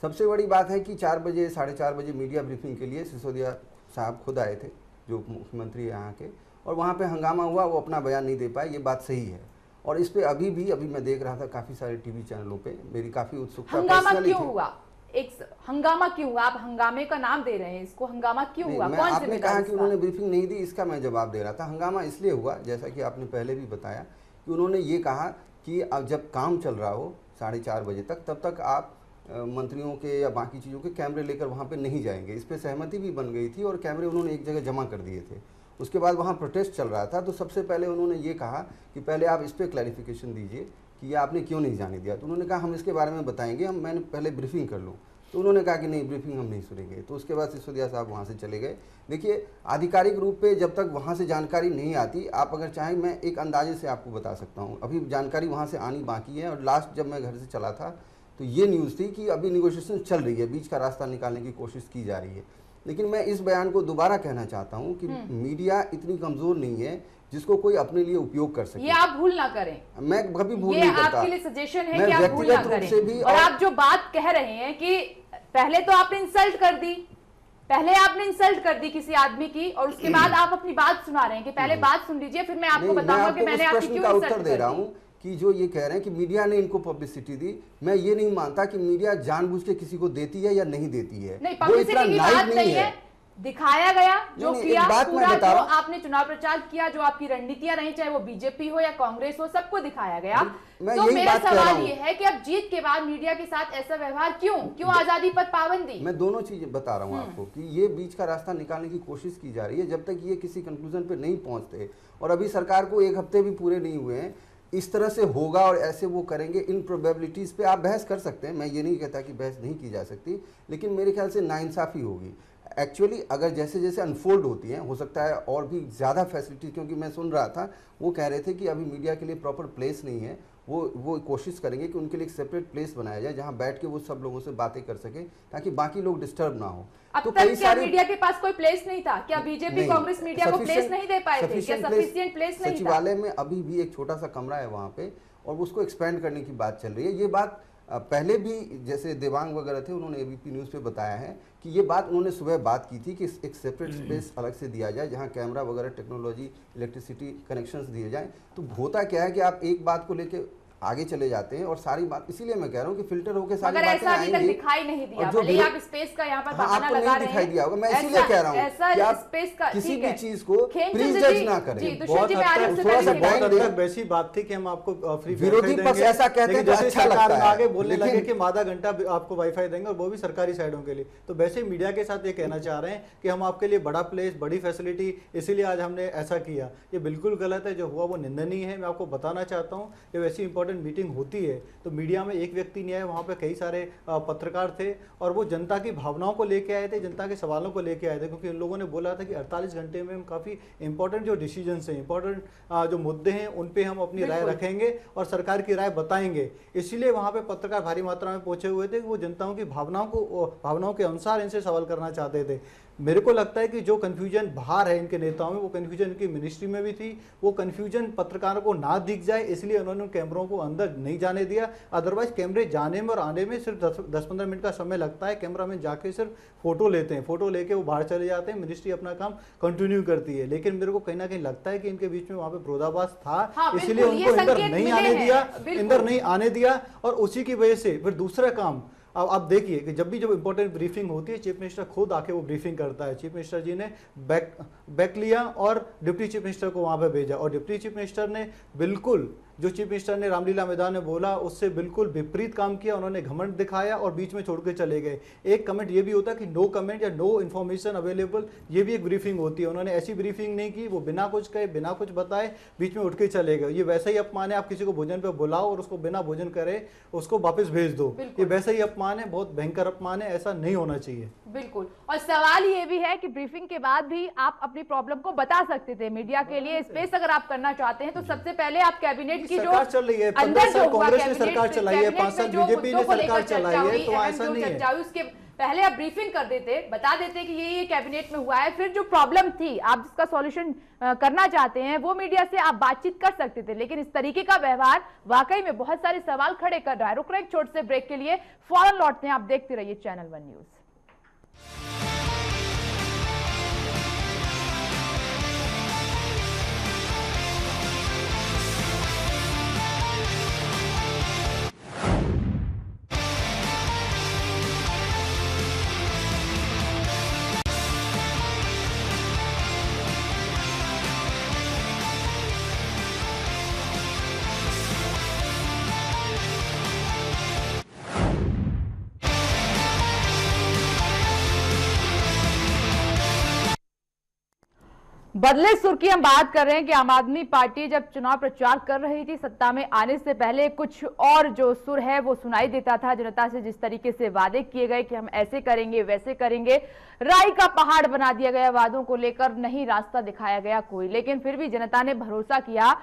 सबसे बड़ी बात है कि 4 बजे 4:30 बजे मीडिया ब्रीफिंग के लिए सिसोदिया साहब खुद आए थे, जो मुख्यमंत्री है यहाँ के, और वहाँ पे हंगामा हुआ, वो अपना बयान नहीं दे पाए, ये बात सही है। और इस पे अभी मैं देख रहा था काफ़ी सारे टीवी चैनलों पे, मेरी काफ़ी उत्सुकता हंगामा personally क्यों थी। हुआ? हंगामा क्यों हुआ? आप हंगामे का नाम दे रहे हैं इसको, हंगामा क्यों हुआ? कौन आपने जिम्मेदार कहा कि इसका? उन्होंने ब्रीफिंग नहीं दी, इसका मैं जवाब दे रहा था। हंगामा इसलिए हुआ, जैसा कि आपने पहले भी बताया, कि उन्होंने ये कहा कि अब जब काम चल रहा हो 4:30 बजे तक, तब तक आप मंत्रियों के या बाकी चीज़ों के कैमरे लेकर वहाँ पे नहीं जाएंगे। इस पर सहमति भी बन गई थी और कैमरे उन्होंने एक जगह जमा कर दिए थे। उसके बाद वहाँ प्रोटेस्ट चल रहा था, तो सबसे पहले उन्होंने ये कहा कि पहले आप इस पर क्लैरिफिकेशन दीजिए कि ये आपने क्यों नहीं जाने दिया। तो उन्होंने कहा हम इसके बारे में बताएंगे, मैंने पहले ब्रीफिंग कर लूँ। तो उन्होंने कहा कि नहीं, ब्रीफिंग हम नहीं सुनेंगे। तो उसके बाद सिसोदिया साहब वहाँ से चले गए। देखिए, आधिकारिक रूप पे जब तक वहाँ से जानकारी नहीं आती, आप अगर चाहें मैं एक अंदाजे से आपको बता सकता हूँ, अभी जानकारी वहाँ से आनी बाकी है। और लास्ट जब मैं घर से चला था तो ये न्यूज़ थी कि अभी निगोशिएशन चल रही है, बीच का रास्ता निकालने की कोशिश की जा रही है। लेकिन मैं इस बयान को दोबारा कहना चाहता हूँ कि मीडिया इतनी कमज़ोर नहीं है जिसको कोई अपने लिए उपयोग कर सके। ये आप भूल ना करें, मैं कभी भूल ये नहीं करता। आपके लिए सजेशन है मैं कि आप भूल ना व्यक्तिगत रूप से भी करें। और आप जो बात कह रहे हैं कि पहले तो आपने इंसल्ट कर दी, पहले आपने इंसल्ट कर दी किसी आदमी की, और उसके बाद आप अपनी बात सुना रहे हैं कि पहले बात सुन लीजिए, फिर मैं आपको नहीं, बताऊंगा कि मैं मैंने आपको आपकी उस क्यों प्रश्न का इंसल्ट उत्तर दे रहा हूँ कि जो ये कह रहे हैं कि मीडिया ने इनको पब्लिसिटी दी, मैं ये नहीं मानता कि मीडिया जानबूझ के किसी को देती है या नहीं देती है। नहीं, वो इतना पब्लिसिटी की नाइव बात नहीं है, दिखाया गया जो नहीं, किया, एक बात मैं पूरा बता जो रहा हूं। आपने चुनाव प्रचार किया, जो आपकी रणनीतियां रही, चाहे वो बीजेपी हो या कांग्रेस हो, सबको दिखाया गया। मैं तो यही मेरा बात कह रहा सवाल हूं। ये है कि अब जीत के बाद मीडिया के साथ ऐसा व्यवहार क्यों आजादी पर पाबंदी? मैं दोनों चीजें बता रहा हूँ आपको कि ये बीच का रास्ता निकालने की कोशिश की जा रही है। जब तक ये किसी कंक्लूजन पे नहीं पहुंचते, और अभी सरकार को 1 हफ्ते भी पूरे नहीं हुए हैं, इस तरह से होगा और ऐसे वो करेंगे, इन प्रोबेबिलिटीज़ पे आप बहस कर सकते हैं। मैं ये नहीं कहता कि बहस नहीं की जा सकती, लेकिन मेरे ख्याल से नाइंसाफ़ी होगी। एक्चुअली अगर जैसे जैसे अनफोल्ड होती हैं, हो सकता है और भी ज़्यादा फैसिलिटीज़, क्योंकि मैं सुन रहा था वो कह रहे थे कि अभी मीडिया के लिए प्रॉपर प्लेस नहीं है। वो कोशिश करेंगे कि उनके लिए एक सेपरेट प्लेस बनाया जाए जहां बैठ के वो सब लोगों से बातें कर सके, ताकि बाकी लोग डिस्टर्ब ना हो। अब तो तक कई क्या सारी मीडिया के पास कोई प्लेस नहीं था? क्या बीजेपी नहीं, कांग्रेस मीडिया को प्लेस नहीं दे पाए थे? क्या sufficient सफिशिएंट प्लेस नहीं था? सचिवालय में अभी भी एक छोटा सा कमरा है वहाँ पे, और उसको एक्सपेंड करने की बात चल रही है। ये बात पहले भी जैसे देवांग वगैरह थे, उन्होंने एबीपी न्यूज़ पे बताया है कि ये बात उन्होंने सुबह बात की थी कि एक सेपरेट स्पेस अलग से दिया जाए जहाँ कैमरा वगैरह, टेक्नोलॉजी, इलेक्ट्रिसिटी कनेक्शंस दिए जाएं। तो होता क्या है कि आप एक बात को लेके आगे चले जाते हैं और सारी बात, इसीलिए मैं कह रहा हूँ कि फिल्टर होकर सारी मगर बातें ऐसा अभी तक आएंगी। दिखाई नहीं दिया, और जो भले ही विरोध- आप स्पेस का यहाँ पर हाँ, बहाना आपको लगा नहीं रहे दिखाई हैं। दिया होगा, मैं इसीलिए ऐसा- कह रहा हूँ ऐसा कि आप स्पेस का किसी ठीक भी है। चीज को खेमचंद प्रीजज जी- ना करें। जी, बहुत दुष्यंत जी, मैं हद आरिफ तक से थोड़ा सा पहले टाइम बहुत दें। हद तक वैसी बात थी कि हम आपको फ्री विरोधी वाईफाई पक्ष देंगे, ऐसा कहते हैं लेकिन तो जैसे अच्छा सरकार लगता में है। आगे बोलने लेकिन- लगे कि हम आधा घंटा आपको वाईफाई देंगे, और वो भी सरकारी साइडों के लिए। तो वैसे ही मीडिया के साथ ये कहना चाह रहे हैं कि हम आपके लिए बड़ा प्लेस, बड़ी फैसिलिटी, इसीलिए आज हमने ऐसा किया। ये बिल्कुल गलत है, जो हुआ वो निंदनीय है। मैं आपको बताना चाहता हूँ, जब ऐसी इंपॉर्टेंट मीटिंग होती है तो मीडिया में एक व्यक्ति नहीं आया, वहाँ पे कई सारे पत्रकार थे, और वो जनता की भावनाओं को लेके आए थे, जनता के सवालों को लेके आए थे, क्योंकि उन लोगों ने बोला था कि 48 घंटे में हम काफ़ी इंपॉर्टेंट जो डिसीजंस हैं, इंपॉर्टेंट जो मुद्दे हैं, उन पे हम अपनी राय रखेंगे और सरकार की राय बताएंगे। इसीलिए वहाँ पे पत्रकार भारी मात्रा में पहुंचे हुए थे कि वो जनताओं की भावनाओं के अनुसार इनसे सवाल करना चाहते थे। मेरे को लगता है कि जो कन्फ्यूजन बाहर है इनके नेताओं में, वो कन्फ्यूजन इनकी मिनिस्ट्री में भी थी। वो कन्फ्यूजन पत्रकारों को ना दिख जाए, इसलिए उन्होंने उन कैमरों को अंदर नहीं जाने दिया। अदरवाइज कैमरे जाने में और आने में सिर्फ 10-15 मिनट का समय लगता है। कैमरा में जाके सिर्फ फोटो लेते हैं, फोटो लेके वो बाहर चले जाते हैं, मिनिस्ट्री अपना काम कंटिन्यू करती है। लेकिन मेरे को कहीं ना कहीं लगता है कि इनके बीच में वहाँ पे विरोधाभास था, हाँ, इसलिए बिल्कुल, ये उनको अंदर संकेत नहीं मिले आने हैं, दिया, बिल्कुल। अंदर नहीं आने दिया। और उसी की वजह से फिर दूसरा काम, अब आप देखिए कि जब इंपॉर्टेंट ब्रीफिंग होती है, चीफ मिनिस्टर खुद आके वो ब्रीफिंग करता है। चीफ मिनिस्टर जी ने बैक लिया और डिप्टी चीफ मिनिस्टर को वहां पे भेजा, और डिप्टी चीफ मिनिस्टर ने बिल्कुल जो चीफ मिनिस्टर ने रामलीला मैदान में बोला उससे बिल्कुल विपरीत काम किया। उन्होंने घमंड दिखाया और बीच में छोड़ के चले गए। एक कमेंट ये भी होता है कि नो कमेंट या नो इन्फॉर्मेशन अवेलेबल, ये भी एक ब्रीफिंग होती है। उन्होंने ऐसी ब्रीफिंग नहीं की, वो बिना कुछ कहे, बिना कुछ बताए बीच में उठ के चले गए। ये वैसा ही अपमान है, आप किसी को भोजन पे बुलाओ और उसको बिना भोजन करे उसको वापस भेज दो, ये वैसा ही अपमान है, बहुत भयंकर अपमान है, ऐसा नहीं होना चाहिए। बिल्कुल। और सवाल ये भी है कि ब्रीफिंग के बाद भी आप अपनी प्रॉब्लम को बता सकते थे मीडिया के लिए। स्पेस अगर आप करना चाहते हैं तो सबसे पहले आप कैबिनेट की जो सरकार चल रही है, अंदर जो हुआ कांग्रेस ने सरकार चलाई है, 5 साल बीजेपी ने सरकार चलाई है, तो ऐसा नहीं है। उसके पहले आप ब्रीफिंग कर देते, बता देते कि ये कैबिनेट में हुआ है, फिर जो प्रॉब्लम थी आप जिसका सॉल्यूशन करना चाहते हैं वो मीडिया से आप बातचीत कर सकते थे, लेकिन इस तरीके का व्यवहार वाकई में बहुत सारे सवाल खड़े कर रहा है। रुक रहे एक छोटे से ब्रेक के लिए, फौरन लौटते हैं। आप देखते रहिए चैनल 1 न्यूज। बदले सुर की हम बात कर रहे हैं कि आम आदमी पार्टी जब चुनाव प्रचार कर रही थी, सत्ता में आने से पहले कुछ और जो सुर है वो सुनाई देता था। जनता से जिस तरीके से वादे किए गए कि हम ऐसे करेंगे वैसे करेंगे, राई का पहाड़ बना दिया गया, वादों को लेकर नहीं रास्ता दिखाया गया कोई, लेकिन फिर भी जनता ने भरोसा किया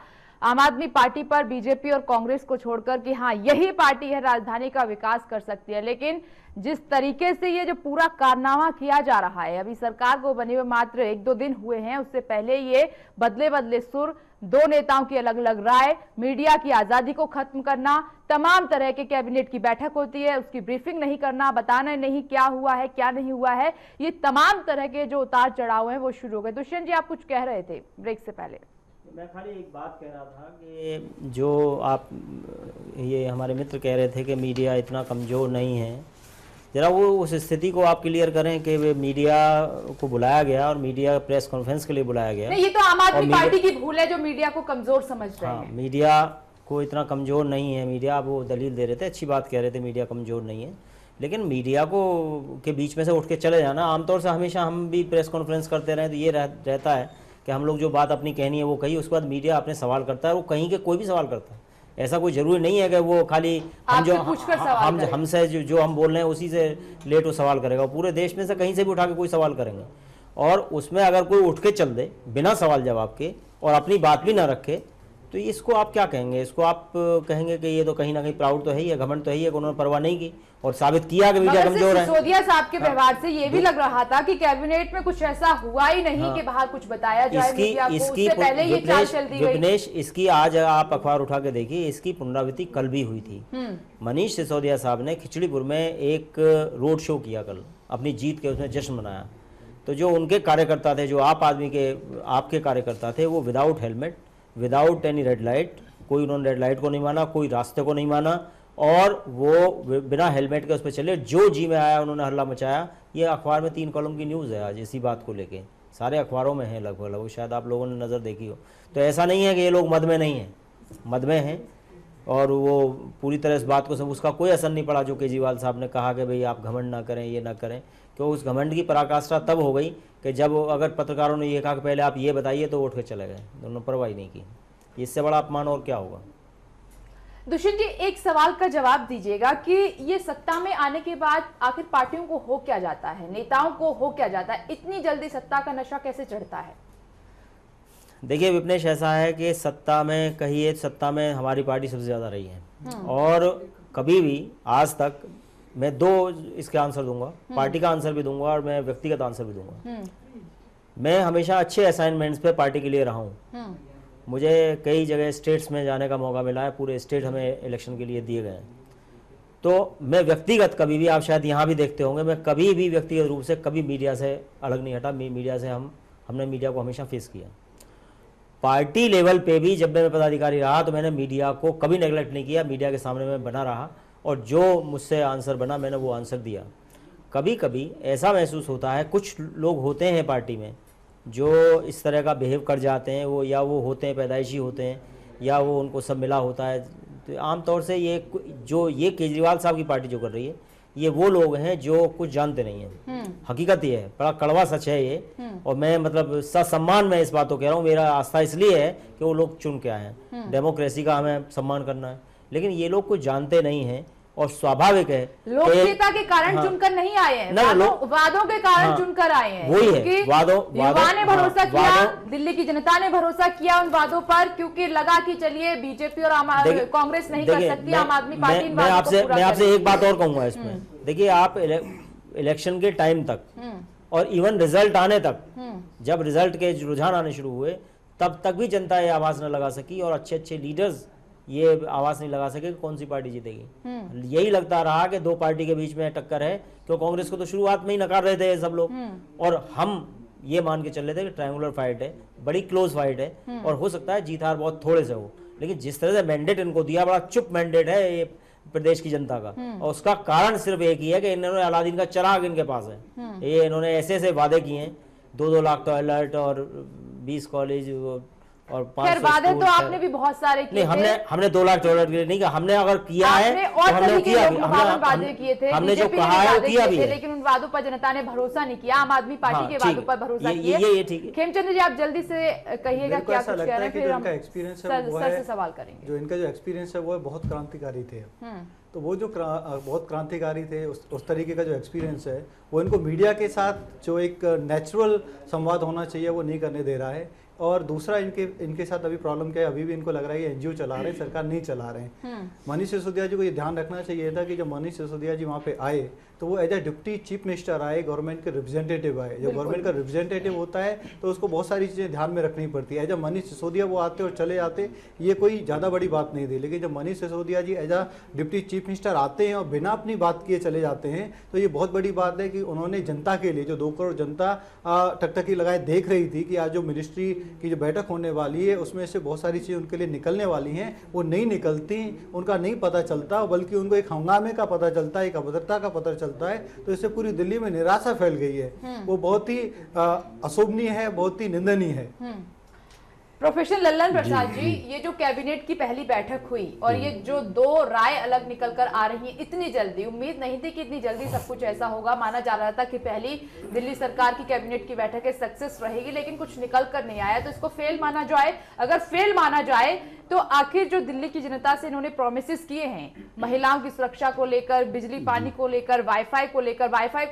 आम आदमी पार्टी पर, बीजेपी और कांग्रेस को छोड़कर कि हाँ यही पार्टी है राजधानी का विकास कर सकती है। लेकिन जिस तरीके से ये जो पूरा कारनामा किया जा रहा है, अभी सरकार को बने हुए मात्र 1-2 दिन हुए हैं, उससे पहले ये बदले सुर, 2 नेताओं की अलग अलग राय, मीडिया की आजादी को खत्म करना, तमाम तरह के कैबिनेट की बैठक होती है उसकी ब्रीफिंग नहीं करना, बताना नहीं क्या हुआ है क्या नहीं हुआ है, ये तमाम तरह के जो उतार चढ़ाव है वो शुरू हो गए। दुष्यंत जी, आप कुछ कह रहे थे ब्रेक से पहले। मैं खाली एक बात कह रहा था कि जो आप ये हमारे मित्र कह रहे थे कि मीडिया इतना कमज़ोर नहीं है, ज़रा वो उस स्थिति को आप क्लियर करें कि मीडिया को बुलाया गया और मीडिया प्रेस कॉन्फ्रेंस के लिए बुलाया गया। नहीं, ये तो आम आदमी पार्टी की भूल है जो मीडिया को कमज़ोर समझ रहे हैं। मीडिया को इतना कमज़ोर नहीं है, मीडिया वो दलील दे रहे थे, अच्छी बात कह रहे थे, मीडिया कमज़ोर नहीं है, लेकिन मीडिया को के बीच में से उठ के चले जाना, आमतौर से हमेशा हम भी प्रेस कॉन्फ्रेंस करते रहे तो ये रहता है कि हम लोग जो बात अपनी कहनी है वो कही, उसके बाद मीडिया अपने सवाल करता है, वो कहीं के कोई भी सवाल करता है। ऐसा कोई जरूरी नहीं है कि वो खाली हमसे जो हम बोल रहे हैं उसी से लेट वो सवाल करेगा, पूरे देश में से कहीं से भी उठा के कोई सवाल करेंगे, और उसमें अगर कोई उठ के चल दे बिना सवाल जवाब के और अपनी बात भी ना रखे तो इसको आप क्या कहेंगे? इसको आप कहेंगे कि ये तो कहीं ना कहीं प्राउड तो है ही है, घमंड तो है ही है, उन्होंने परवाह नहीं की और साबित किया कि मीडिया कमजोर है। सिसोदिया साहब के व्यवहार से ये भी लग रहा था कि कैबिनेट में कुछ ऐसा हुआ ही नहीं कि बाहर कुछ बताया जाए मीडिया को, उससे पहले ये चाल चल दी गई। विपनेश, इसकी आज आप अखबार उठा के देखिए, इसकी पुनरावृत्ति कल भी हुई थी। मनीष सिसोदिया साहब ने खिचड़ीपुर में एक रोड शो किया कल, अपनी जीत के उसमें जश्न मनाया, तो जो उनके कार्यकर्ता थे, जो आपके कार्यकर्ता थे, वो without helmet, without any red light, कोई उन्होंने रेड लाइट को नहीं माना, कोई रास्ते को नहीं माना, और वो बिना हेलमेट के उस पर चले, जो जी में आया उन्होंने हल्ला मचाया। ये अखबार में 3 कॉलम की न्यूज़ है आज इसी बात को लेके, सारे अखबारों में है लगभग, शायद आप लोगों ने नज़र देखी हो। तो ऐसा नहीं है कि ये लोग मद में नहीं हैं, मद में हैं, और वो पूरी तरह इस बात को सब, उसका कोई असर नहीं पड़ा जो केजरीवाल साहब ने कहा कि भाई आप घमंड ना करें, ये ना करें, क्यों उस घमंड की पराकाष्ठा तब हो गई कि जब अगर पत्रकारों ने ये कहा कि पहले आप ये बताइए तो उठ के चले गए, उन्होंने परवाह नहीं की। इससे बड़ा अपमान और क्या होगा? दुष्यंत जी, एक सवाल का जवाब दीजिएगा कि ये सत्ता में आने के बाद आखिर पार्टियों को हो क्या जाता है, नेताओं को हो क्या जाता है, इतनी जल्दी सत्ता का नशा कैसे चढ़ता है? देखिए विपनेश, ऐसा है कि सत्ता में कहिए, सत्ता में हमारी पार्टी सबसे ज़्यादा रही है, और कभी भी आज तक, मैं 2 इसके आंसर दूंगा, पार्टी का आंसर भी दूंगा और मैं व्यक्तिगत आंसर भी दूंगा। मैं हमेशा अच्छे असाइनमेंट्स पे पार्टी के लिए रहा हूँ, मुझे कई जगह स्टेट्स में जाने का मौका मिला है, पूरे स्टेट हमें इलेक्शन के लिए दिए गए हैं। तो मैं व्यक्तिगत कभी भी, आप शायद यहाँ भी देखते होंगे, मैं कभी भी व्यक्तिगत रूप से कभी मीडिया से अलग नहीं हटा, मीडिया से हमने मीडिया को हमेशा फेस किया। पार्टी लेवल पे भी जब मैं पदाधिकारी रहा तो मैंने मीडिया को कभी नेगलेक्ट नहीं किया, मीडिया के सामने मैं बना रहा और जो मुझसे आंसर बना मैंने वो आंसर दिया। कभी कभी ऐसा महसूस होता है, कुछ लोग होते हैं पार्टी में जो इस तरह का बिहेव कर जाते हैं, वो या वो होते हैं पैदाइशी होते हैं या वो उनको सब मिला होता है। तो आमतौर से ये केजरीवाल साहब की पार्टी जो कर रही है, ये वो लोग हैं जो कुछ जानते नहीं हैं। हकीकत ये है, बड़ा कड़वा सच है ये, और मैं मतलब ससम्मान में इस बात को कह रहा हूँ, मेरा आस्था इसलिए है कि वो लोग चुन के आए हैं, डेमोक्रेसी का हमें सम्मान करना है, लेकिन ये लोग कुछ जानते नहीं हैं और स्वाभाविक है लोकप्रियता के कारण चुनकर नहीं आए हैं, वादों के कारण चुनकर आए हैं। वही है, युवा ने भरोसा किया, दिल्ली की जनता ने भरोसा किया उन वादों पर, क्योंकि लगा कि चलिए बीजेपी और कांग्रेस नहीं कर सकती, आम आदमी पार्टी इन वादों को पूरा मैं आपसे एक बात और कहूंगा इसमें। देखिए, आप इलेक्शन के टाइम तक और इवन रिजल्ट आने तक, जब रिजल्ट के रुझान आने शुरू हुए तब तक भी जनता ये आवाज न लगा सकी और अच्छे अच्छे लीडर्स ये आवाज नहीं लगा सके कि कौन सी पार्टी जीतेगी। यही लगता रहा कि दो पार्टी के बीच में टक्कर है, क्यों कांग्रेस को तो शुरुआत में ही नकार रहे थे सब लोग, और हम ये मान के चल रहे थे कि ट्रायंगुलर फाइट है, बड़ी क्लोज फाइट है और हो सकता है जीत हार बहुत थोड़े से हो। लेकिन जिस तरह से मैंडेट इनको दिया, बड़ा चुप मैंडेट है ये प्रदेश की जनता का, और उसका कारण सिर्फ एक ही है कि इन्होंने अलादीन का चिराग इनके पास है। ये इन्होंने ऐसे ऐसे वादे किए हैं, 2-2 लाख टॉयलेट और 20 कॉलेज और 500 वादे तो आपने भी बहुत सारे किए। नहीं, हमने 2 लाख टॉयलेट के लिए नहीं कहा, हमने अगर किया है तो हमने किया भी, वादे किए थे, हमने जो कहा है वो किया भी है, लेकिन उन वादों पर जनता ने भरोसा नहीं किया, आम आदमी पार्टी के वादों पर भरोसा किया। ये ठीक है। खेमचंद जी, आप जल्दी से कहिएगा क्या कुछ कह रहे हैं, फिर हम सर से सवाल करेंगे। जो इनका जो एक्सपीरियंस है वो बहुत क्रांतिकारी थे, तो वो जो बहुत क्रांतिकारी थे, उस तरीके का जो एक्सपीरियंस है वो इनको मीडिया के साथ जो एक नेचुरल संवाद होना चाहिए वो नहीं करने दे रहा है। और दूसरा इनके साथ अभी प्रॉब्लम क्या है, अभी भी इनको लग रहा है एनजीओ चला रहे हैं, सरकार नहीं चला रहे हैं। मनीष सिसोदिया जी को ये ध्यान रखना चाहिए था कि जब मनीष सिसोदिया जी वहाँ पे आए तो वो as a deputy chief minister आए, गवर्नमेंट के रिप्रेजेंटेटिव आए। जब गवर्नमेंट का रिप्रेजेंटेटिव होता है तो उसको बहुत सारी चीज़ें ध्यान में रखनी पड़ती है। एज ए मनीष सिसोदिया वो आते और चले जाते, ये कोई ज़्यादा बड़ी बात नहीं थी। लेकिन जब Manish Sisodia ji as a deputy chief minister आते हैं और बिना अपनी बात किए चले जाते हैं, तो ये बहुत बड़ी बात है कि उन्होंने जनता के लिए, जो 2 करोड़ जनता टकटकी लगाए देख रही थी कि आज जो मिनिस्ट्री की जो बैठक होने वाली है उसमें से बहुत सारी चीज़ें उनके लिए निकलने वाली हैं, वो नहीं निकलती, उनका नहीं पता चलता, बल्कि उनको एक हंगामे का पता चलता है, एक अभद्रता का पता चलता है। तो इससे पूरी दिल्ली में निराशा फैल गई है, वो बहुत ही अशोभनीय है, बहुत ही निंदनीय है। प्रोफेसर लल्लन प्रसाद जी, ये जो कैबिनेट की पहली बैठक हुई और ये जो 2 राय अलग निकल कर आ रही है इतनी जल्दी, उम्मीद नहीं थी कि इतनी जल्दी सब कुछ ऐसा होगा। माना जा रहा था कि पहली दिल्ली सरकार की कैबिनेट की बैठक सक्सेस रहेगी, लेकिन कुछ निकल कर नहीं आया, तो इसको फेल माना जाए। अगर फेल माना जाए तो आखिर जो दिल्ली की जनता से इन्होंने प्रोमिसेस किए हैं, महिलाओं की सुरक्षा को लेकर, बिजली पानी को लेकर, वाईफाई को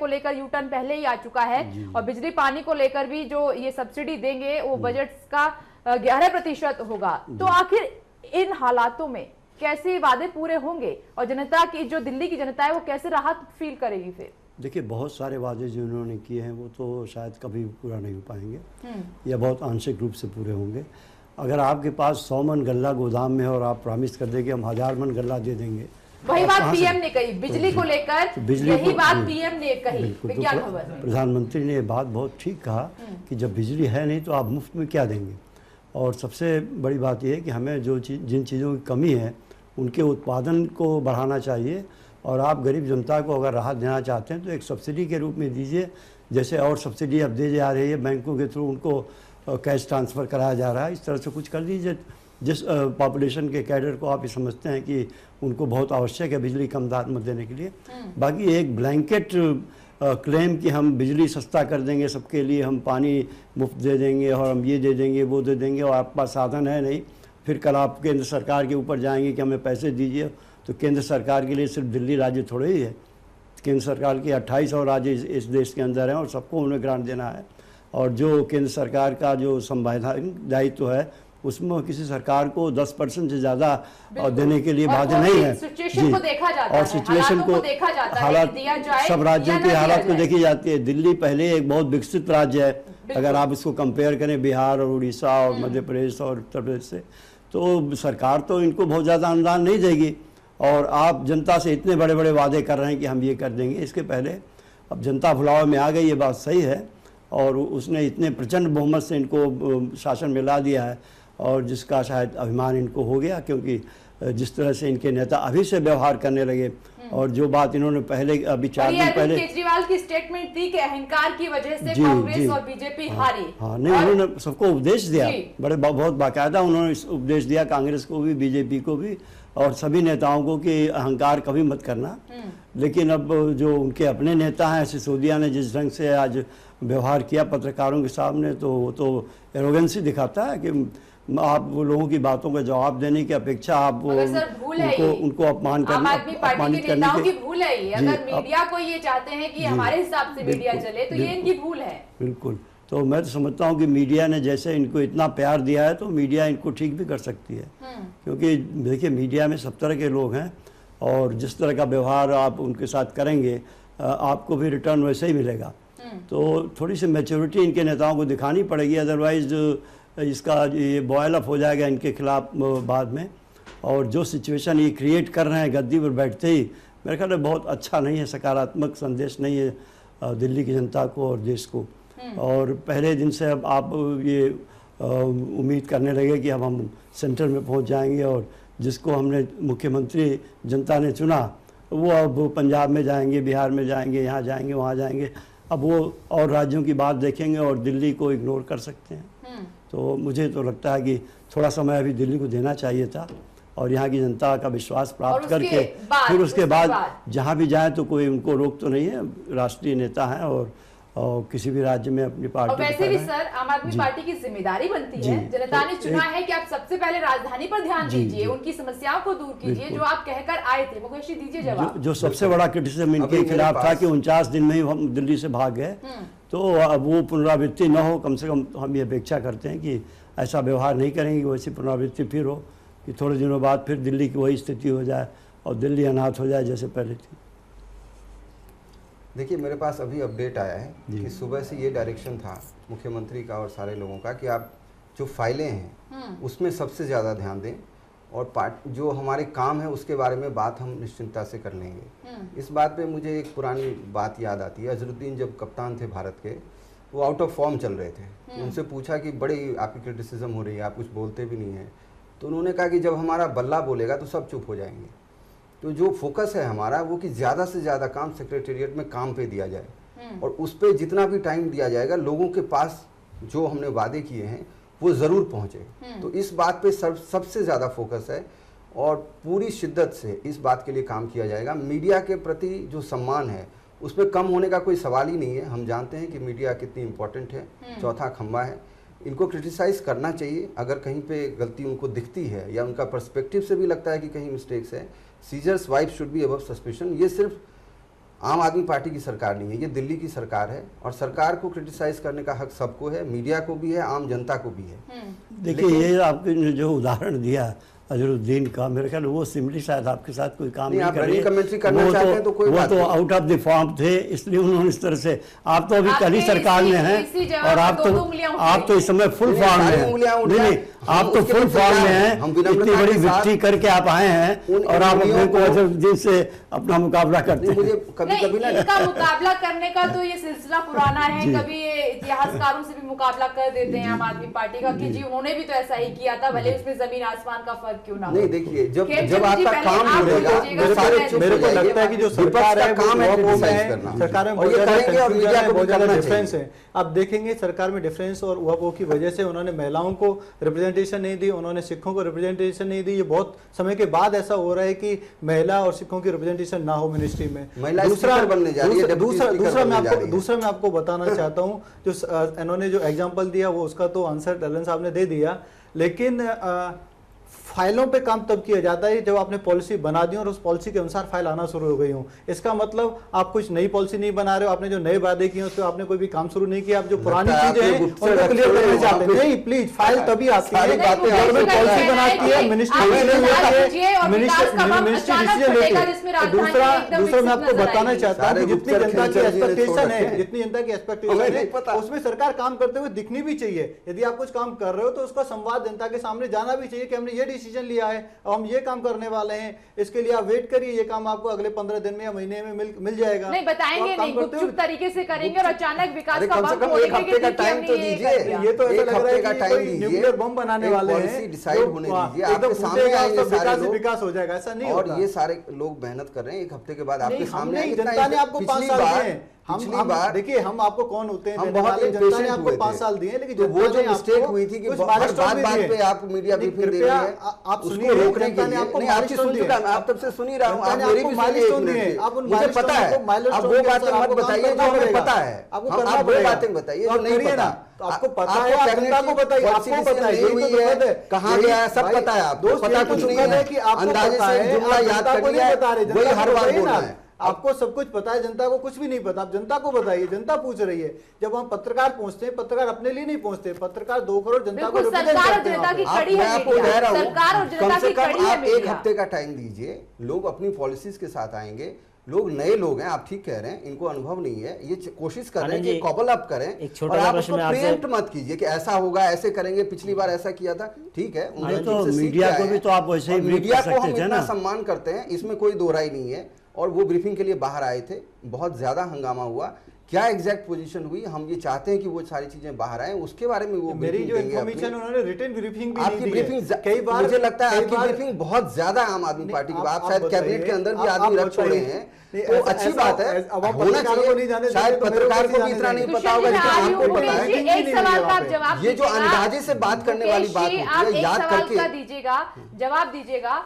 लेकर यू टर्न पहले ही आ चुका है, और बिजली पानी को लेकर भी जो ये सब्सिडी देंगे वो बजट का 11% होगा। तो आखिर इन हालातों में कैसे वादे पूरे होंगे और जनता की, जो दिल्ली की जनता है, वो कैसे राहत फील करेगी? फिर देखिए, बहुत सारे वादे जो उन्होंने किए हैं वो तो शायद कभी पूरा नहीं हो पाएंगे या बहुत आंशिक रूप से पूरे होंगे। अगर आपके पास 100 मन गल्ला गोदाम में है और आप प्रॉमिस कर देंगे हम 1000 मन गल्ला दे देंगे, वही बात पीएम ने कही, बिजली को लेकर यही बात पीएम ने कही विज्ञान भवन में। प्रधानमंत्री ने ये बात बहुत ठीक कहा कि जब बिजली है नहीं तो आप मुफ्त में क्या देंगे। और सबसे बड़ी बात यह है कि हमें जिन चीज़ों की कमी है उनके उत्पादन को बढ़ाना चाहिए, और आप गरीब जनता को अगर राहत देना चाहते हैं तो एक सब्सिडी के रूप में दीजिए, जैसे और सब्सिडी अब दी जा रही है, बैंकों के थ्रू उनको कैश ट्रांसफ़र कराया जा रहा है, इस तरह से कुछ कर दीजिए। जिस पॉपुलेशन के कैडर को आप ये समझते हैं कि उनको बहुत आवश्यक है बिजली कम दाम में देने के लिए, बाकी एक ब्लैंकेट क्लेम कि हम बिजली सस्ता कर देंगे सबके लिए, हम पानी मुफ्त दे देंगे और हम ये दे देंगे वो दे देंगे, और आपके पास साधन है नहीं, फिर कल आप केंद्र सरकार के ऊपर जाएंगे कि हमें पैसे दीजिए। तो केंद्र सरकार के लिए सिर्फ दिल्ली राज्य थोड़े ही है, केंद्र सरकार के 28 और राज्य इस देश के अंदर हैं और सबको उन्हें ग्रांट देना है। और जो केंद्र सरकार का जो संवैधानिक दायित्व है उसमें किसी सरकार को 10% से ज़्यादा देने के लिए बाध्य नहीं है जी। और सिचुएशन को हालात सब राज्यों की हालात को देखी जाती है। दिल्ली पहले एक बहुत विकसित राज्य है, अगर आप इसको कंपेयर करें बिहार और उड़ीसा और मध्य प्रदेश और उत्तर प्रदेश से, तो सरकार तो इनको बहुत ज़्यादा अनुदान नहीं देगी। और आप जनता से इतने बड़े बड़े वादे कर रहे हैं कि हम ये कर देंगे, इसके पहले अब जनता भुलावे में आ गई, ये बात सही है, और उसने इतने प्रचंड बहुमत से इनको शासन में ला दिया है, और जिसका शायद अभिमान इनको हो गया, क्योंकि जिस तरह से इनके नेता अभी से व्यवहार करने लगे, और जो बात इन्होंने पहले अभी 4 दिन पहले केजरीवाल की स्टेटमेंट थी कि अहंकार की वजह से कांग्रेस और बीजेपी हारी। हाँ, नहीं, उन्होंने सबको उपदेश दिया, बहुत बाकायदा उन्होंने उपदेश दिया, कांग्रेस को भी, बीजेपी को भी, और सभी नेताओं को कि अहंकार कभी मत करना। लेकिन अब जो उनके अपने नेता हैं, सिसोदिया ने जिस ढंग से आज व्यवहार किया पत्रकारों के सामने, तो वो तो एरोगेंसी दिखाता है कि आप वो लोगों की बातों का जवाब देने की अपेक्षा आप मगर सर भूल है ये। उनको अपमान आम आदमी पार्टी अपमानित के करने नेताओं के की भूल है ये। जी, अगर मीडिया को ये चाहते हैं कि हमारे हिसाब से मीडिया बिल्कुल, चले तो ये इनकी भूल है। बिल्कुल। तो मैं तो समझता हूँ कि मीडिया ने जैसे इनको इतना प्यार दिया है तो मीडिया इनको ठीक भी कर सकती है, क्योंकि देखिए मीडिया में सब तरह के लोग हैं और जिस तरह का व्यवहार आप उनके साथ करेंगे आपको भी रिटर्न वैसे ही मिलेगा। तो थोड़ी सी मैच्योरिटी इनके नेताओं को दिखानी पड़ेगी, अदरवाइज इसका ये बॉयल अप हो जाएगा इनके खिलाफ बाद में। और जो सिचुएशन ये क्रिएट कर रहे हैं गद्दी पर बैठते ही, मेरे ख्याल में बहुत अच्छा नहीं है, सकारात्मक संदेश नहीं है दिल्ली की जनता को और देश को। और पहले दिन से अब आप ये उम्मीद करने लगे कि अब हम सेंटर में पहुंच जाएंगे और जिसको हमने मुख्यमंत्री जनता ने चुना वो अब पंजाब में जाएंगे, बिहार में जाएंगे, यहाँ जाएंगे, वहाँ जाएंगे। अब वो और राज्यों की बात देखेंगे और दिल्ली को इग्नोर कर सकते हैं। तो मुझे तो लगता है कि थोड़ा समय अभी दिल्ली को देना चाहिए था और यहाँ की जनता का विश्वास प्राप्त करके फिर उसके बाद जहाँ भी जाए तो कोई उनको रोक तो नहीं है, राष्ट्रीय नेता हैं और किसी भी राज्य में अपनी पार्टी। और वैसे भी सर आम आदमी पार्टी की जिम्मेदारी बनती है, जनता ने चुना है कि आप सबसे पहले राजधानी पर ध्यान दीजिए, उनकी समस्याओं को दूर कीजिए जो आप कहकर आए थे। मुकेश जी दीजिए जवाब। जो सबसे बड़ा क्रिटिसिज्म इनके खिलाफ था कि 49 दिन में ही हम दिल्ली से भाग गए, तो अब वो पुनरावृत्ति न हो, कम से कम हम ये अपेक्षा करते हैं कि ऐसा व्यवहार नहीं करेंगे, वैसी पुनरावृत्ति फिर हो कि थोड़े दिनों बाद फिर दिल्ली की वही स्थिति हो जाए और दिल्ली अनाथ हो जाए जैसे पहले थी। देखिए मेरे पास अभी अपडेट आया है कि सुबह से ये डायरेक्शन था मुख्यमंत्री का और सारे लोगों का कि आप जो फाइलें हैं उसमें सबसे ज़्यादा ध्यान दें और जो हमारे काम है उसके बारे में बात हम निश्चिंतता से कर लेंगे। इस बात पे मुझे एक पुरानी बात याद आती है। अजरुद्दीन जब कप्तान थे भारत के, वो आउट ऑफ फॉर्म चल रहे थे, उनसे पूछा कि बड़ी आपकी क्रिटिसिज्म हो रही है, आप कुछ बोलते भी नहीं हैं, तो उन्होंने कहा कि जब हमारा बल्ला बोलेगा तो सब चुप हो जाएंगे। तो जो फोकस है हमारा वो कि ज़्यादा से ज़्यादा काम सेक्रेटेरिएट में काम पे दिया जाए और उस पर जितना भी टाइम दिया जाएगा लोगों के पास जो हमने वादे किए हैं वो ज़रूर पहुँचे। तो इस बात पे सबसे ज़्यादा फोकस है और पूरी शिद्दत से इस बात के लिए काम किया जाएगा। मीडिया के प्रति जो सम्मान है उसमें कम होने का कोई सवाल ही नहीं है। हम जानते हैं कि मीडिया कितनी इम्पोर्टेंट है, चौथा खंबा है, इनको क्रिटिसाइज करना चाहिए अगर कहीं पे गलती उनको दिखती है या उनका पर्सपेक्टिव से भी लगता है कि कहीं मिस्टेक्स है। Seizures wife should be above suspicion. ये सिर्फ आम आदमी पार्टी की सरकार नहीं है, ये दिल्ली की सरकार है और सरकार को क्रिटिसाइज करने का हक सबको है, मीडिया को भी है, आम जनता को भी है। देखिए ये आपने जो उदाहरण दिया अजरुद्दीन का, मेरे ख्याल वो सिमली शायद आपके साथ कोई काम नहीं कर रही है, कमेंट्री करना चाहते हैं तो कोई वो तो आउट ऑफ द फॉर्म थे, इसलिए उन्होंने इस तरह से। आप तो अभी कल ही सरकार में हैं और आप तो इस समय फुल फॉर्म में हैं। नहीं, आप तो फुल फॉर्म में हैं, इतनी बड़ी विक्ट्री करके आप आए हैं और आप अपने को अजरुद्दीन से अपना मुकाबला करते हैं। मुझे कभी ना इनका मुकाबला करने का तो ये सिलसिला पुराना है, कभी ये इतिहासकारों से भी मुकाबला कर देते हैं आम आदमी पार्टी का कि जी उन्होंने भी तो ऐसा ही किया था, भले उसमें जमीन आसमान का फर्क क्यों ना हो। नहीं देखिए जब आपका काम होगा मेरे को लगता है कि जो सरकार है काम है क्रिटिसाइज करना, सरकार में और ये करेंगे और मीडिया को भी करना डिफरेंस है। आप देखेंगे सरकार में डिफरेंस और उहापोह की वजह से उन्होंने महिलाओं को रिप्रेजेंटेशन नहीं दी, उन्होंने सिखों को रिप्रेजेंटेशन नहीं दी। ये बहुत समय के बाद ऐसा हो रहा है कि महिला और सिखों की रिप्रेजेंटेशन ना हो मिनिस्ट्री में। दूसरा मैं आपको बताना चाहता हूँ, जो इन्होंने जो एग्जाम्पल दिया वो उसका तो आंसर टलन साहब ने दे दिया, लेकिन फाइलों पे काम तब किया जाता है जब आपने पॉलिसी बना दी और उस पॉलिसी के अनुसार फाइल आना शुरू हो गई हो। इसका मतलब आप कुछ नई पॉलिसी नहीं बना रहे हो, आपने जो नए वादे किए उस पर आपने कोई भी काम शुरू नहीं किया। आप जो पुरानी चीजें हैं उनको क्लियर करना चाहते हैं। नहीं, प्लीज फाइल तभी आती है गवर्नमेंट पॉलिसी बनाती है, मिनिस्ट्री डिसीजन लेती है। दूसरा मैं आपको बताना चाहता हूँ जितनी जनता की एक्सपेक्टेशन है उसमें सरकार काम करते हुए दिखनी भी चाहिए। यदि आप कुछ काम कर रहे हो तो उसका संवाद जनता के सामने जाना भी चाहिए कि हमने ये डिसीजन लिया है और हम ये काम करने वाले हैं, इसके लिए आप वेट करिए, ये काम आपको अगले 15 दिन में या महीने में मिल जाएगा। नहीं बताएंगे, नहीं गुपचुप तरीके से करेंगे और अचानक विकास का बम फोड़ने के लिए टाइम तो दीजिए। ये तो ऐसा लग रहा है कि कोई न्यूक्लियर बम बनाने वाले हैं, डिसाइड होने दीजिए, आपके सामने आएंगे सारे लोग, विकास हो जाएगा। ऐसा नहीं होता और ये सारे लोग मेहनत कर रहे हैं, एक हफ्ते के बाद आपके सामने जनता ने आपको 5 साल दिए हैं। हम देखिए हम आपको कौन होते हैं, जनता ने आपको 5 साल दिए, लेकिन तो वो जो मिस्टेक हुई थी कि बात पे आप मीडिया ब्रीफिंग दे रही है, आप सुनिए, रोकने के लिए नहीं, आपकी सुन चुका, आप तब से सुन ही रहा हूं, आप मेरी भी सुनिए, मुझे पता है। आप वो बातें मत बताइए जो हमें पता है, आप वो बातें बताइए जो नहीं पता। आपको पता है, आप जनता को बताइए, आपको पता है, यही तो दुखद है, कहाँ गया है सब पता है आपको, पता कुछ नहीं है कि आपको अंदाजे पता से है, जुमला आप याद जनता कर को लिया नहीं बता रहे, वही जनता हर को बार बताइए बोलना ना। है। आपको सब कुछ पता है, जनता को कुछ भी नहीं पता, आप जनता को बताइए, जनता पूछ रही है। जब वहाँ पत्रकार पहुंचते हैं, पत्रकार अपने लिए नहीं पहुंचते, पत्रकार 2 करोड़ जनता को बिल्कुल, represent सरकार और करते हैं जनता की वहाँ पे। कड़ी है मैं आपको मीडिया। कह रहा हूं, सरकार और जनता कम से की कम कड़ी है आप एक मीडिया। हफ्ते का टाइम दीजिए, लोग अपनी पॉलिसीज के साथ आएंगे। लोग नए लोग हैं, आप ठीक कह रहे हैं, इनको अनुभव नहीं है, ये कोशिश कर रहे हैं कि कॉपल अप करें एक छोटा और सा आप प्रश्न उसको मैं आपसे- प्रीएम्प्ट मत कीजिए कि ऐसा होगा, ऐसे करेंगे, पिछली बार ऐसा किया था। ठीक है, उनके तो ठीक से सीख मीडिया के को आए भी हैं। तो आप वैसे ही और brief मीडिया कर को हम सकते थे इतना ना। सम्मान करते हैं, इसमें कोई दो राय नहीं है। और वो ब्रीफिंग के लिए बाहर आए थे, बहुत ज्यादा हंगामा हुआ। क्या एग्जैक्ट पोजीशन हुई, हम ये चाहते हैं कि वो सारी चीजें बाहर आए, उसके बारे में वो मेरी briefing जो देंगे इन्फॉर्मेशन अपनी। उन्होंने रिटन ब्रीफिंग भी आपकी नहीं दी है। ब्रीफिंग कई बार मुझे लगता है कई आपकी बार- ब्रीफिंग बहुत ज्यादा आम आदमी नहीं, पार्टी की, आप आप शायद बताइए, कैबिनेट के अंदर भी आप आदमी रख बताइए। छोड़े हैं, नहीं, तो ऐसा- अच्छी ऐसा- बात है, अब आप होना पत्रकारों को नहीं जाने चाहिए। शायद देंगे तो मेरे पत्रकार को को भी भी इतना जाने नहीं देंगे। पता होगा कुशल जी, जितना मैं आ रही आपको हूँ। पता है। मुकेश जी, एक सवाल का आप जवाब ये जो दीजिएगा। अंदाजे से बात करने वाली मुकेश बात जी, होती आप है, एक याद सवाल करके का दीजिएगा, जवाब दीजिएगा।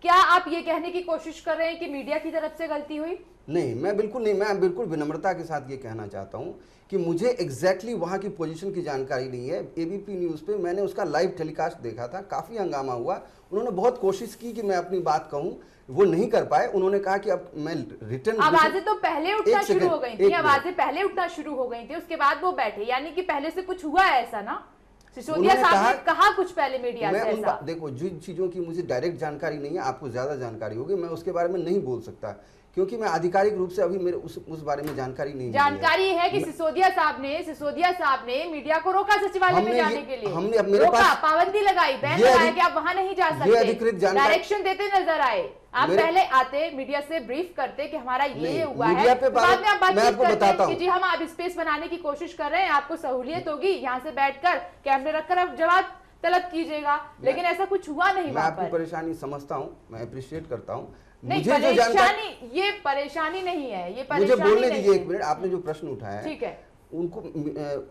क्या आप ये कहने की कोशिश कर रहे हैं कि मीडिया की तरफ से गलती हुई? नहीं, मैं बिल्कुल नहीं, मैं बिल्कुल विनम्रता के साथ ये कहना चाहता हूँ कि मुझे एग्जैक्टली वहाँ की पोजीशन की जानकारी नहीं है। एबीपी न्यूज़ पे मैंने उसका लाइव टेलीकास्ट देखा था, काफ़ी हंगामा हुआ। उन्होंने बहुत कोशिश की कि मैं अपनी बात कहूँ, वो नहीं कर पाए। उन्होंने कहा कि अब मैं रिटर्न आवाजें तो पहले उठना एक शुरू सेकंड, हो गई एक थी, मिनट। आवाजें पहले उठना शुरू हो गई थी, उसके बाद वो बैठे, यानी कि पहले से कुछ हुआ है ऐसा ना? सिसोदिया उन्होंने साहब ने कहा- कहा कुछ पहले मीडिया से मैं उन ऐसा। देखो, जिन चीज़ों की मुझे डायरेक्ट जानकारी नहीं है, आपको ज़्यादा जानकारी होगी, मैं उसके बारे में नहीं बोल सकता क्योंकि मैं आधिकारिक रूप से अभी मेरे उस बारे में जानकारी नहीं मिली है। जानकारी है कि सिसोदिया साहब ने मीडिया को रोका सचिवालय में हमने जाने ये- के लिए, हमने अब मेरे रोका, पास- पाबंदी लगाई, बैन ये लगाया अधिक- कि आप वहां नहीं जा ये सकते, अधिकृत जानकारी- डायरेक्शन देते नजर आए। आप मेरे- पहले आते, मीडिया से ब्रीफ करते कि हमारा ये नहीं, हुआ है, मीडिया पे बाद में आप मैं बातचीत आपको करते बताता हैं कि हूं। जी हम आप स्पेस बनाने की कोशिश कर रहे हैं, आपको सहूलियत होगी, यहाँ से बैठकर कैमरे रखकर आप जवाब तलब कीजिएगा, लेकिन ऐसा कुछ हुआ नहीं मैं वहां आपकी पर। परेशानी समझता हूँ, मैं अप्रिशिएट करता हूँ। नहीं, मुझे जो जानकारी, परेशानी, ये परेशानी नहीं है, ये मुझे परेशानी बोलने नहीं दीजिए है। एक मिनट। आपने जो प्रश्न उठाया है, ठीक है। उनको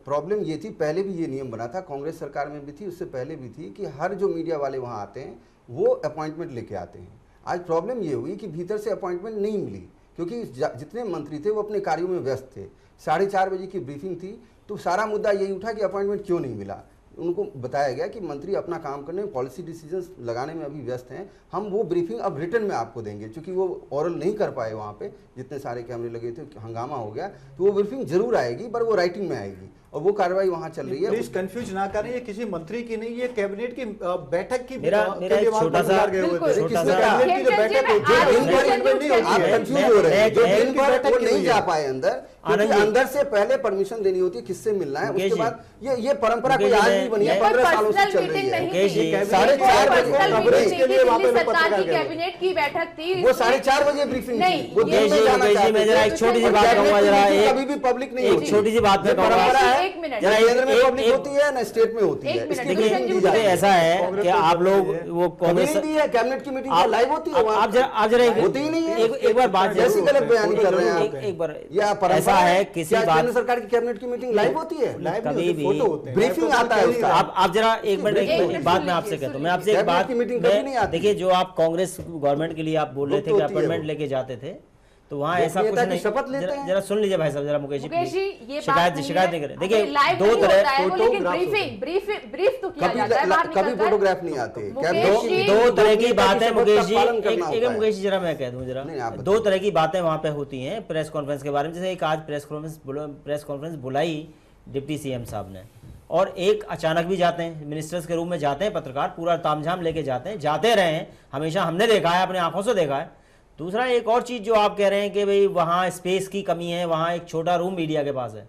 प्रॉब्लम ये थी, पहले भी ये नियम बना था, कांग्रेस सरकार में भी थी, उससे पहले भी थी, कि हर जो मीडिया वाले वहाँ आते हैं वो अपॉइंटमेंट लेके आते हैं। आज प्रॉब्लम ये हुई कि भीतर से अपॉइंटमेंट नहीं मिली, क्योंकि जितने मंत्री थे वो अपने कार्यों में व्यस्त थे। 4:30 बजे की ब्रीफिंग थी, तो सारा मुद्दा यही उठा कि अपॉइंटमेंट क्यों नहीं मिला। उनको बताया गया कि मंत्री अपना काम करने में, पॉलिसी डिसीजंस लगाने में अभी व्यस्त हैं, हम वो ब्रीफिंग अब रिटर्न में आपको देंगे। क्योंकि वो ओरल नहीं कर पाए वहाँ पे, जितने सारे कैमरे लगे थे, हंगामा हो गया, तो वो ब्रीफिंग जरूर आएगी, पर वो राइटिंग में आएगी और वो कार्रवाई वहाँ चल रही है। प्लीज कंफ्यूज ना करें, ये किसी मंत्री की नहीं, ये कैबिनेट की बैठक की मेरा के लिए एक वहाँ छोटा सा- पत्रकार गए हुए बिल्कुल। थे। छोटा किसने सा- कैबिनेट की जो खेमचंद जी, बैठक मैं होती है, आज दिन भर भी इनमें नहीं होती आप है। कंफ्यूज हो रहे हैं, जो मैं- दिन भर बैठक वो की नहीं हुई जा है। पाए अंदर, आनंद क्योंकि जी। अंदर से पहले परमिशन देनी होती है, किससे मिलना है, मुकेश उसके जी। बाद ये परंपरा कोई मुकेश आज जी, नहीं बनी है, मैं- 15 सालों से पर्सनल चल रही मीटिंग है। नहीं मुकेश थी। जी, 4:30 बजे पर्सनल कवरेज मीटिंग के लिए थी, वहाँ पे दिल्ली लोग सरकार पत्रकार की गए हुए। कैबिनेट की बैठक थी। वो 4:30 बजे ब्रीफिंग नहीं, थी, वो ये- दिन में मुकेश जी, जाना मुकेश जी, चाहते मैं जरा थे। एक छोटी सी और बात कैबिनेट कहूंगा, की जरा मीटिंग एक- कभी भी पब्लिक नहीं एक होती। छोटी सी बात ये मैं कहूंगा। परंपरा है, एक मिनट। ना केंद्र में एक- पब्लिक एक- होती है, ना स्टेट में होती एक है। मिनट, इसकी देखिए, मुकेश जी, मीटिंग दी देखिए, जाती है। ऐसा है कांग्रेस कि तो आप लोग होती है। वो कभी कांग्रेस नहीं दी है, कैबिनेट की मीटिंग आप लाइव होती है वहाँ। आप जरा होती ही नहीं है। एक बार बात जैसी जरूर- गलत बयानी कर रहे हैं आप। एक बार या परंपरा ऐसा है किसी क्या केंद्र बात सरकार की कैबिनेट की मीटिंग लाइव होती है? लाइव कभी नहीं होते, भी फोटो होते हैं। ब्रीफिंग लाइव तो आता है कहीं नहीं उसका। रहा। आप जरा एक मिनट एक मिनट एक बात सुन मैं आपसे लीजिए, कहता हूँ, सुन मैं आपसे एक कैबिनेट बात की मीटिंग कभी नहीं आती। देखिए, जो आप कांग्रेस गवर्नमेंट के लिए आप बोल रहे थे कि गुप्त होती है अपॉइंटमेंट वो। लेके जाते थे, तो वहाँ ऐसा कुछ गोपनीयता की नहीं। शपथ लेते हैं। जरा सुन लीजिए भाई साहब, जरा मुकेश मुकेश जी, जी, ये शिकायत बात शिकायत नहीं करें। देखिए, लाइव दो नहीं होता है तरह वो, लेकिन फोटोग्राफ्स ब्रीफ तो किया कभी जाता है बाहर कभी निकलकर। फोटोग्राफ नहीं आते। मुकेश कैबिनेट जी, की दो तरह की गोपनीयता बातें शपथ मुकेश का जी, पालन करना एक होता है। मुकेश जी जरा मैं कह दूं जरा, नहीं, आप दो तरह की बातें वहाँ पे होती हैं प्रेस कॉन्फ्रेंस के बारे में। जैसे एक आज प्रेस कॉन्फ्रेंस बुलाई डिप्टी सीएम साहब ने, और एक अचानक भी जाते हैं, मिनिस्टर्स के रूम में जाते हैं पत्रकार, पूरा तामझाम लेके जाते हैं, जाते रहे हैं, हमेशा हमने देखा है, अपने आंखों से देखा है। दूसरा एक और चीज़ जो आप कह रहे हैं कि भाई वहाँ स्पेस की कमी है, वहाँ एक छोटा रूम मीडिया के पास है।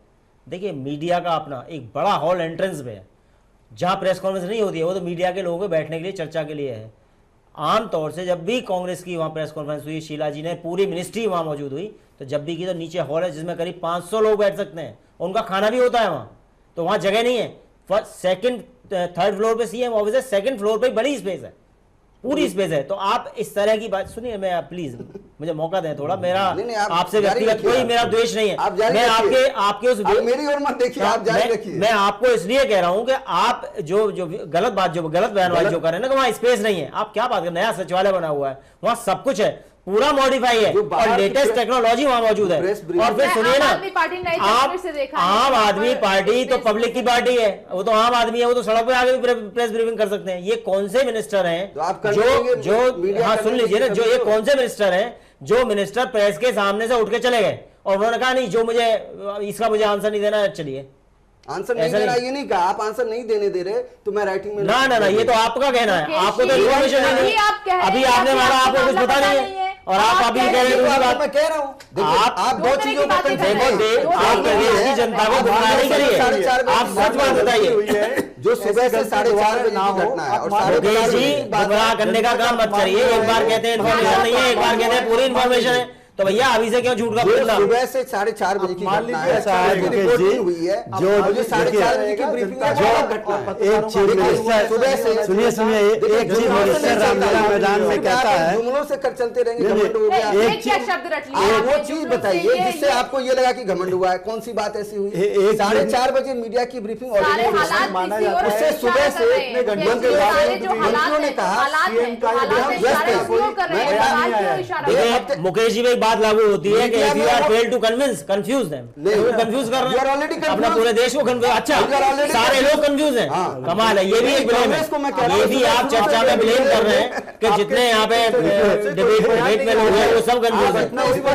देखिए, मीडिया का अपना एक बड़ा हॉल एंट्रेंस पे है, जहाँ प्रेस कॉन्फ्रेंस नहीं होती है, वो तो मीडिया के लोगों के बैठने के लिए, चर्चा के लिए है। आम तौर से जब भी कांग्रेस की वहाँ प्रेस कॉन्फ्रेंस हुई, शीला जी ने पूरी मिनिस्ट्री वहाँ मौजूद हुई, तो जब भी की तो नीचे हॉल है जिसमें करीब 500 लोग बैठ सकते हैं, उनका खाना भी होता है वहाँ, तो वहाँ जगह नहीं है। फर्स्ट सेकंड थर्ड फ्लोर पे सीएम ऑफिस है, सेकंड फ्लोर पे बड़ी स्पेस है, पूरी स्पेस है। तो आप इस तरह की बात सुनिए, मैं प्लीज मुझे मौका दें थोड़ा, मेरा नहीं, आप आपसे जारी व्यक्तिगत रखिए, कोई मेरा आप द्वेष नहीं है। आप जारी मैं रखिए। आपके उस आप मेरी ओर मत देखिए, आप जारी रखिए। मैं आपको इसलिए कह रहा हूं कि आप जो गलत बयानबाजी जो कर रहे हैं ना, कि वहाँ स्पेस नहीं है। आप क्या बात कर, नया सचिवालय बना हुआ है, वहाँ सब कुछ है, पूरा मॉडिफाई है और लेटेस्ट टेक्नोलॉजी वहां मौजूद है। और फिर सुनिए ना, आम आदमी पार्टी तो पब्लिक की पार्टी है, वो तो आम आदमी है, वो तो सड़क पे आगे भी प्रेस ब्रीफिंग कर सकते हैं। ये कौन से मिनिस्टर हैं जो हाँ सुन लीजिए ना, जो ये कौन से मिनिस्टर हैं जो मिनिस्टर प्रेस के सामने से उठ के चले गए और उन्होंने कहा नहीं जो मुझे इसका मुझे आंसर नहीं देना, चलिए आंसर नहीं देना, ये नहीं कहा आप आंसर नहीं देने दे रहे तो मैं राइटिंग में ना ये तो आपका कहना है, आपको तो इन्फॉर्मेशन नहीं है, अभी आपने मारा, आपको कुछ पता नहीं है और आप अभी कह रहे हैं बात मैं कह रहा हूँ। आप दो चीजों को आप प्रदेश की जनता को गुमराह नहीं करिए, आप सच बात बताइए। जो सुबह से 4:30 बजे की घटना है और मुकेश जी गुमराह करने का काम मत करिए। एक बार कहते हैं इन्फॉर्मेशन नहीं है, एक बार कहते हैं पूरी इन्फॉर्मेशन है, तो भैया अभी से क्यों झूठ का बोलना। सुबह से 4:30 बजे की घटना है, रिपोर्टिंग हुई है जो 4:30 बजे की ब्रीफिंग है, एक चीफ मिनिस्टर सुबह से सुनिए एक चीफ मिनिस्टर रामलीला मैदान में कहता है जुमलों से कर चलते रहेंगे, घमंड हो गया। वो चीज बताइए जिससे आपको ये लगा कि घमंड हुआ है, कौन सी बात ऐसी हुई। 4:30 बजे मीडिया की ब्रीफिंग उससे सुबह से मंत्रियों ने कहा मुकेश जी में एक बात लागू होती है कि if you are failed to confuse them, confuse कर रहे हैं अपना पूरे देश को कंफ्यूज। अच्छा सारे लोग कंफ्यूज हैं, कमाल है, ये भी एक ब्लेम है, ये भी आप चर्चा में ब्लेम कर रहे हैं कि जितने यहाँ पे डिबेट में लोग हैं वो सब कंफ्यूज हैं।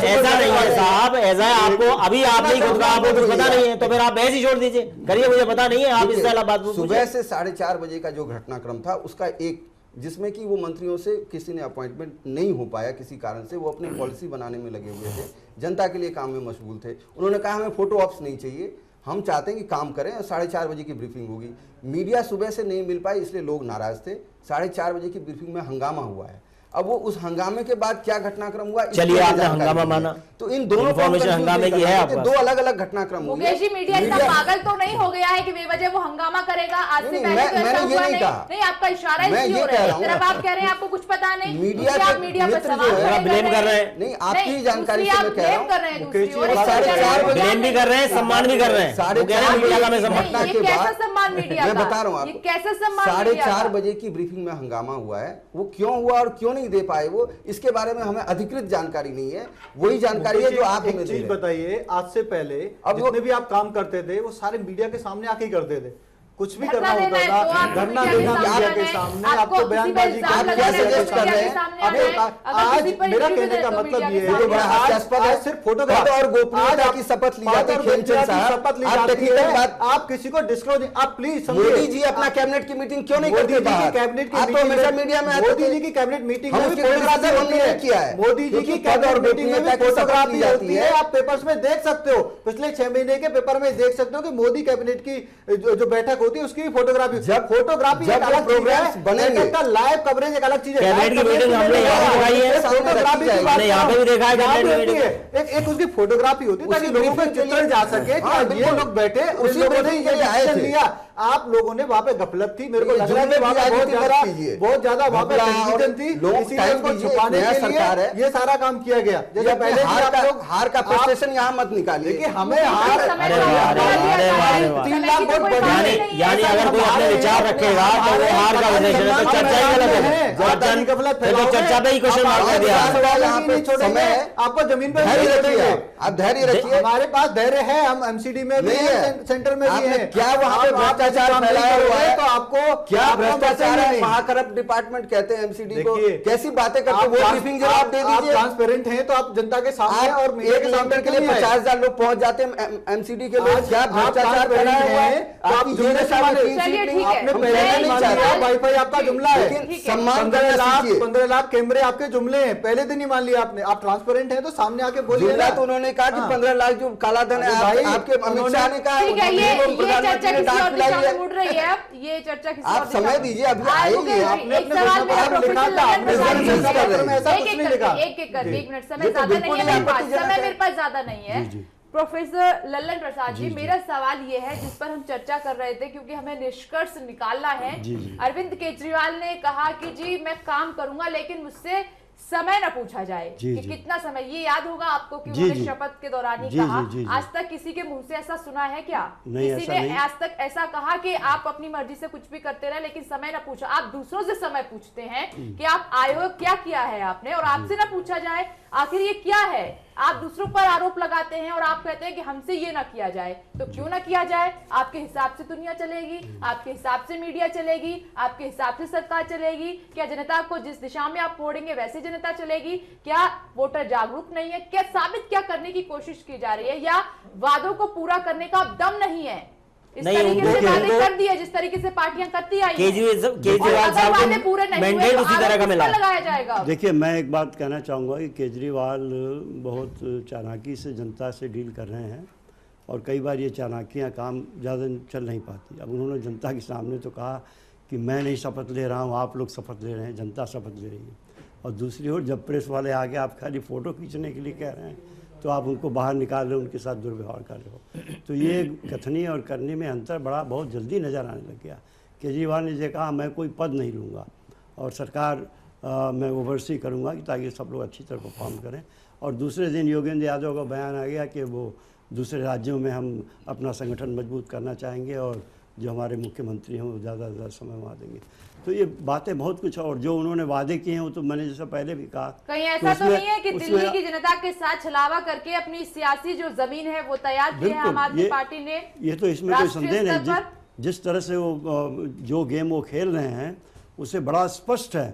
ऐसा नहीं है साहब, ऐसा है आपको अभी आप नहीं खुद का आपको कुछ पता नहीं है तो फिर आप ऐसे ही छोड़ दीजिए, करिए मुझे पता नहीं है, आप इससे अलग बात। सुबह से 4:30 बजे का जो घटनाक्रम था उसका एक जिसमें कि वो मंत्रियों से किसी ने अपॉइंटमेंट नहीं हो पाया किसी कारण से, वो अपनी पॉलिसी बनाने में लगे हुए थे, जनता के लिए काम में मशगूल थे। उन्होंने कहा हमें फोटो ऑप्स नहीं चाहिए, हम चाहते हैं कि काम करें और 4:30 बजे की ब्रीफिंग होगी। मीडिया सुबह से नहीं मिल पाई इसलिए लोग नाराज थे। 4:30 बजे की ब्रीफिंग में हंगामा हुआ है। अब वो उस हंगामे के बाद क्या घटनाक्रम हुआ, चलिए आपने हंगामा माना तो इन दोनों इन्फॉर्मेशन हंगामे की है, दो अलग अलग घटनाक्रम हुए। मुकेश जी मीडिया इतना पागल तो नहीं हो गया है कि बेवजह वो हंगामा करेगा। आज से पहले तो ऐसा हुआ नहीं, आपका इशारा इसलिए हो रहा है। एक तरफ आप कह रहे हैं आपको कुछ पता नहीं, मीडिया पर सवाल ब्लेम कर रहे हैं, नहीं आपकी जानकारी से मैं कह रहा हूं, ब्लेम भी कर रहे हैं, सम्मान भी कर रहे हैं, मीडिया का मैं सम्मान कैसा सम्मान मीडिया मैं बता रहा हूँ आपको, कैसा सम्मान 4:30 बजे की ब्रीफिंग में हंगामा हुआ है, वो क्यों हुआ और क्यों नहीं दे पाए वो, इसके बारे में हमें अधिकृत जानकारी नहीं है। वही जानकारी है जो आप हमें चीज बताइए, आज से पहले अब जितने भी आप काम करते थे वो सारे मीडिया के सामने आके ही करते थे, कुछ भी करना होता था धरना देना मीडिया के सामने, आपको बयानबाजी आप क्या सजेस्ट कर रहे हैं। आज मेरा कहने का मतलब ये है आज सिर्फ फोटोग्राफ और गोपनीयता की शपथ ली जाती है, शपथ ली जाती है, आप किसी को डिस्क्लोज, आप प्लीज मोदी जी अपना कैबिनेट की मीटिंग क्यों नहीं करते बाहर, कैबिनेट की मीटिंग हमेशा मीडिया में मोदी जी की कैबिनेट मीटिंग में फोटोग्राफी किया है, मोदी जी की कैबिनेट मीटिंग में भी फोटोग्राफी होती है, आप पेपर्स में देख सकते हो, पिछले 6 महीने के पेपर में देख सकते हो कि मोदी कैबिनेट की जो बैठक होती है उसकी फोटोग्राफी, जब फोटोग्राफी एक अलग प्रोग्राम बनेंगे, लाइव कवरेज एक अलग चीज है, कैबिनेट की मीटिंग हमने यहाँ पे दिखाई है, फोटोग्राफी की बात यहाँ पे भी देखा है, कैबिनेट की मीटिंग एक उसकी फोटोग्राफी होती है ताकि लोगों को चित्रण जा सके कि ये लोग बैठे उसी लोगों ने ये डिसीजन लिया। आप लोगों ने वहां पे गफलत थी, मेरे को लग रहा है वहां पे बहुत ज्यादा वहां पे कंफ्यूजन थी, इसीलिए उसको छुपाने के लिए ये सारा काम किया गया। जैसे पहले हार का फ्रस्ट्रेशन यहाँ मत निकालिए कि हमें हार 3 लाख वोट बढ़ाने, यानी अगर कोई अपने विचार रखेगा तो वो हार का विश्लेषण है, तो चर्चा ही गलत है, तो चर्चा पे ही क्वेश्चन मार्क कर दिया। समय आपको जमीन पे आप धैर्य रखिए, हमारे पास धैर्य है, हम एमसीडी में भी है, सेंटर में भी है। क्या वहाँ पे भ्रष्टाचार फैलाया हुआ है, तो आपको क्या भ्रष्टाचार है, महाकरप्ट डिपार्टमेंट कहते हैं एमसीडी को, कैसी बातें करते हैं, वो ब्रीफिंग जवाब दे दीजिए। आप ट्रांसपेरेंट हैं तो आप जनता के सामने और मीडिया के सामने के लिए 50,000 लोग पहुंच जाते हैं एमसीडी के लोग, क्या भ्रष्टाचार फैलाया हुआ है, आप जुमले आपने पहले नहीं चाहा, वाईफाई आपका जुमला है, लेकिन सम्मान 15 लाख कैमरे आपके जुमले हैं, पहले दिन ही मान लिया आपने। आप ट्रांसपेरेंट हैं तो सामने आके बोलिए। तो उन्होंने कहा कि 15 लाख जो काला धन है, आपके अमित शाह ने कहा, प्रधानमंत्री ने डांट पिलाई है। ये चर्चा किसी आप समय दीजिए, अभी आएगी। एक सवाल मेरा एक मिनट, समय ज्यादा नहीं है मेरे पास, समय मेरे पास ज्यादा नहीं है। प्रोफेसर लल्लन प्रसाद जी, मेरा सवाल ये है जिस पर हम चर्चा कर रहे थे, क्योंकि हमें निष्कर्ष निकालना है। अरविंद केजरीवाल ने कहा कि जी मैं काम करूंगा लेकिन मुझसे समय न पूछा जाए जी, कि जी। कितना समय। ये याद होगा आपको कि जी, उन्होंने जी। शपथ के दौरान ही जी, कहा। जी, जी, जी। आज तक किसी के मुंह से ऐसा सुना है क्या? नहीं, किसी ऐसा ने नहीं। आज तक ऐसा कहा कि आप अपनी मर्जी से कुछ भी करते रहे लेकिन समय ना पूछा? आप दूसरों से समय पूछते हैं कि आप आए हो, क्या किया है आपने, और आपसे ना पूछा जाए आखिर ये क्या है। आप दूसरों पर आरोप लगाते हैं और आप कहते हैं कि हमसे ये ना किया जाए। तो क्यों ना किया जाए? आपके हिसाब से दुनिया चलेगी, आपके हिसाब से मीडिया चलेगी, आपके हिसाब से सरकार चलेगी। क्या जनता को जिस दिशा में आप मोड़ेंगे वैसे जनता चलेगी? क्या वोटर जागरूक नहीं है? क्या साबित क्या करने की कोशिश की जा रही है, या वादों को पूरा करने का अब दम नहीं है? इस नहीं, तरीके से उनको- वादे कर दिए जिस तरीके से पार्टियां करती आई हैं। केजरीवाल और साहब अगर वादे को पूरे नहीं हुए मैंडेट तो उसी तरह का आरोप मिला। किस पर लगाया जाएगा? देखिए, मैं एक बात कहना चाहूँगा कि केजरीवाल बहुत चालाकी से जनता से डील कर रहे हैं और कई बार ये चालाकियाँ काम ज़्यादा चल नहीं पाती। अब उन्होंने जनता के सामने तो कहा कि मैं नहीं शपथ ले रहा हूँ, आप लोग शपथ ले रहे हैं, जनता शपथ ले रही है। और दूसरी ओर जब प्रेस वाले आके आप खाली फ़ोटो खींचने के लिए कह रहे हैं तो आप उनको बाहर निकाल रहे हो, उनके साथ दुर्व्यवहार कर रहे हो। तो ये कथनी और करने में अंतर बहुत जल्दी नज़र आने लग गया। केजरीवाल ने ये कहा मैं कोई पद नहीं लूँगा और सरकार मैं ओवरसी करूँगा कि ताकि सब लोग अच्छी तरह परफॉर्म करें। और दूसरे दिन योगेंद्र यादव का बयान आ गया कि वो दूसरे राज्यों में हम अपना संगठन मजबूत करना चाहेंगे और जो हमारे मुख्यमंत्री हैं वो ज़्यादा से ज़्यादा समय वहाँ देंगे। तो ये बातें बहुत कुछ, और जो उन्होंने वादे किए हैं वो तो मैंने जैसे पहले भी कहा। कहीं ऐसा तो नहीं है कि दिल्ली की जनता के साथ छलावा करके अपनी सियासी जो जमीन है वो तैयार की है आम आदमी पार्टी ने? ये तो इसमें कोई राष्ट्रीय संदेह स्तर नहीं। पर? जिस तरह से वो जो गेम वो खेल रहे हैं उससे बड़ा स्पष्ट है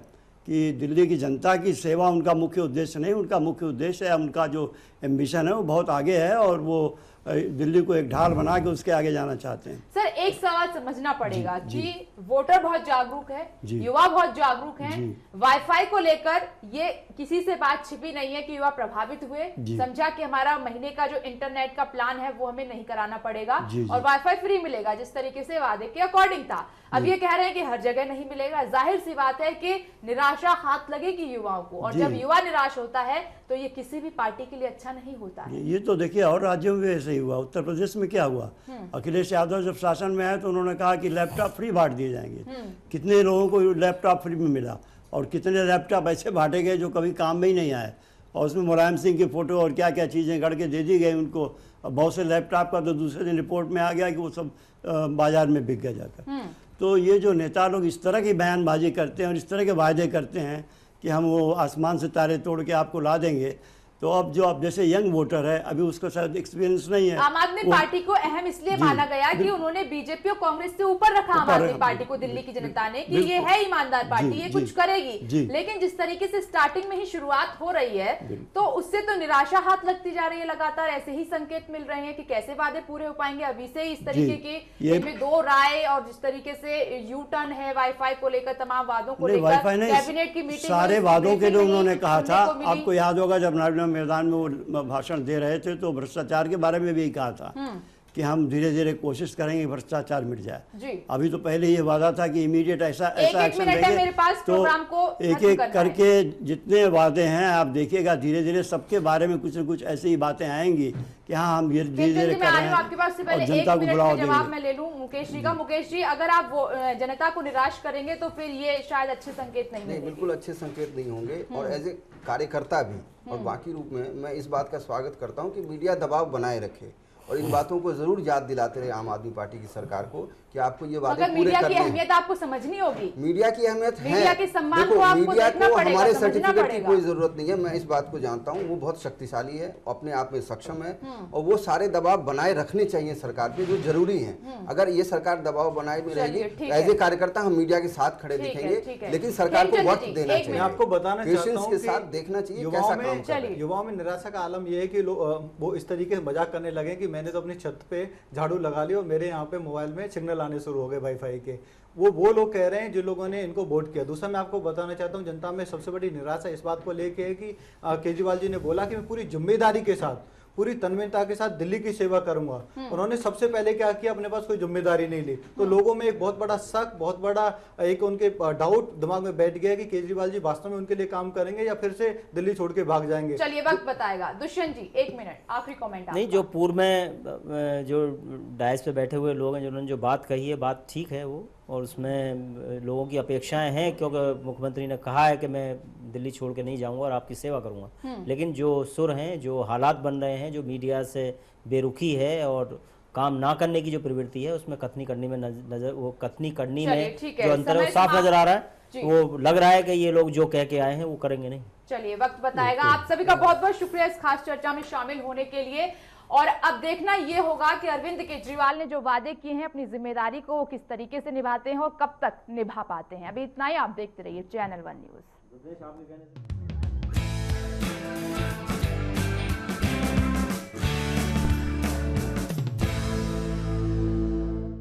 कि दिल्ली की जनता की सेवा उनका मुख्य उद्देश्य नहीं। उनका मुख्य उद्देश्य है, उनका जो एम्बिशन है वो बहुत आगे है और वो दिल्ली को एक ढाल बना के उसके आगे जाना चाहते हैं। सर, एक सवाल समझना पड़ेगा कि वोटर बहुत जागरूक है, जी। युवा बहुत जागरूक हैं। जी। वाईफाई को लेकर ये किसी से बात छिपी नहीं है कि युवा प्रभावित हुए, जी। समझा कि हमारा महीने का जो इंटरनेट का प्लान है वो हमें नहीं कराना पड़ेगा जी, जी। और वाईफाई फ्री मिलेगा जिस तरीके से वादे के अकॉर्डिंग था। अब ये कह रहे हैं कि हर जगह नहीं मिलेगा। जाहिर सी बात है कि निराशा हाथ लगेगी युवाओं को, और जी। जब युवा निराश होता है तो ये किसी भी पार्टी के लिए अच्छा नहीं होता है। ये तो देखिए और राज्यों में भी ऐसे ही हुआ। उत्तर प्रदेश में क्या हुआ, अखिलेश यादव जब शासन में आए तो उन्होंने कहा कि लैपटॉप फ्री बांट दिए जाएंगे। कितने लोगों को लैपटॉप फ्री में मिला और कितने लैपटॉप ऐसे बांटे गए जो कभी काम में ही नहीं आए, और उसमें मुलायम सिंह की फ़ोटो और क्या क्या चीज़ें गढ़ के दे दी गई उनको। बहुत से लैपटॉप का तो दूसरे दिन रिपोर्ट में आ गया कि वो सब बाजार में बिक गया जाकर। तो ये जो नेता लोग इस तरह की बयानबाजी करते हैं और इस तरह के वायदे करते हैं कि हम वो आसमान से तारे तोड़ के आपको ला देंगे, तो अब जो अब जैसे यंग वोटर है अभी उसको शायद एक्सपीरियंस नहीं है। आम आदमी पार्टी को अहम इसलिए माना गया कि उन्होंने बीजेपी और कांग्रेस से ऊपर रखा आम आदमी पार्टी को दिल्ली की जनता ने कि ये है ईमानदार पार्टी, ये कुछ करेगी। लेकिन जिस तरीके से स्टार्टिंग में ही शुरुआत हो रही है तो उससे तो निराशा हाथ लगती जा रही है। लगातार ऐसे ही संकेत मिल रहे हैं कि कैसे वादे पूरे हो पाएंगे। अभी से इस तरीके के इनमें दो राय, और जिस तरीके से यू टर्न है वाईफाई को लेकर, तमाम वादों को लेकर कैबिनेट की मीटिंग, सारे वादों के जो उन्होंने कहा था, आपको याद होगा जब नरेंद्र मैदान में वो भाषण दे रहे थे तो भ्रष्टाचार के बारे में भी यही कहा था कि हम धीरे धीरे कोशिश करेंगे भ्रष्टाचार मिट जाए। अभी तो पहले ये वादा था कि इमीडिएट ऐसा एक्शन लेंगे। तो एक एक करके जितने वादे हैं आप देखिएगा धीरे धीरे सबके बारे में कुछ न कुछ ऐसी ही बातें आएंगी कि हाँ हम ये धीरे धीरे कर रहे हैं आपके पास से पहले जनता को बढ़ावा देंगे। जवाब मैं ले लूं मुकेश जी का। मुकेश जी, अगर आप जनता को निराश करेंगे तो फिर ये शायद अच्छे संकेत नहीं, बिल्कुल अच्छे संकेत नहीं होंगे। और एज ए कार्यकर्ता भी और बाकी रूप में मैं इस बात का स्वागत करता हूं कि मीडिया दबाव बनाए रखे और इन बातों को जरूर याद दिलाते रहे आम आदमी पार्टी की सरकार को कि आपको ये वादे पूरे करने हैं। मीडिया की अहमियत आपको समझनी होगी। मीडिया की अहमियत है, मीडिया के सम्मान को आपको देखना पड़ेगा, हमारे सर्टिफिकेट की कोई जरूरत नहीं है। मैं इस बात को जानता हूँ, वो बहुत शक्तिशाली है, अपने आप में सक्षम है और वो सारे दबाव बनाए रखने चाहिए सरकार पे जो जरूरी है। अगर ये सरकार दबाव बनाए में रहेगी, एज ए कार्यकर्ता हम मीडिया के साथ खड़े दिखेंगे, लेकिन सरकार को वक्त देना चाहिए। मैं आपको बताना चाहता हूँ के साथ देखना चाहिए कैसा काम कर रहे हैं। युवाओं में निराशा का आलम यह है कि वो इस तरीके से मजाक करने लगे कि मैंने तो अपनी छत पे झाड़ू लगा लिया और मेरे यहाँ पे मोबाइल में सिग्नल आने शुरू हो गए वाईफाई के। वो लोग कह रहे हैं जिन लोगों ने इनको वोट किया। दूसरा मैं आपको बताना चाहता हूँ जनता में सबसे बड़ी निराशा इस बात को लेके है कि केजरीवाल जी ने बोला कि मैं पूरी जिम्मेदारी के साथ, पूरी तन्मयता के साथ दिल्ली की सेवा करूंगा। उन्होंने सबसे पहले क्या किया, अपने पास कोई जिम्मेदारी नहीं ली। तो लोगों में एक बहुत बड़ा शक, बहुत बड़ा एक उनके डाउट दिमाग में बैठ गया कि केजरीवाल जी वास्तव में उनके लिए काम करेंगे या फिर से दिल्ली छोड़ के भाग जाएंगे। चलिए वक्त बताएगा। दुष्यंत जी 1 मिनट आखिरी कमेंट। नहीं, जो पूर्व में जो डायस पे बैठे हुए लोग हैं जिन्होंने जो बात कही है, बात ठीक है, वो और उसमें लोगों की अपेक्षाएं हैं, क्योंकि मुख्यमंत्री ने कहा है कि मैं दिल्ली छोड़ के नहीं जाऊंगा और आपकी सेवा करूंगा। लेकिन जो सुर हैं, जो हालात बन रहे हैं, जो मीडिया से बेरुखी है और काम ना करने की जो प्रवृत्ति है, उसमें कथनी करनी में कथनी करनी में जो अंतर है वो साफ नजर आ रहा है। वो लग रहा है कि ये लोग जो कह के आए हैं वो करेंगे नहीं। चलिए, वक्त बताएगा। आप सभी का बहुत बहुत शुक्रिया इस खास चर्चा में शामिल होने के लिए। और अब देखना ये होगा कि अरविंद केजरीवाल ने जो वादे किए हैं अपनी जिम्मेदारी को वो किस तरीके से निभाते हैं और कब तक निभा पाते हैं। अभी इतना ही, आप देखते रहिए चैनल 1 न्यूज।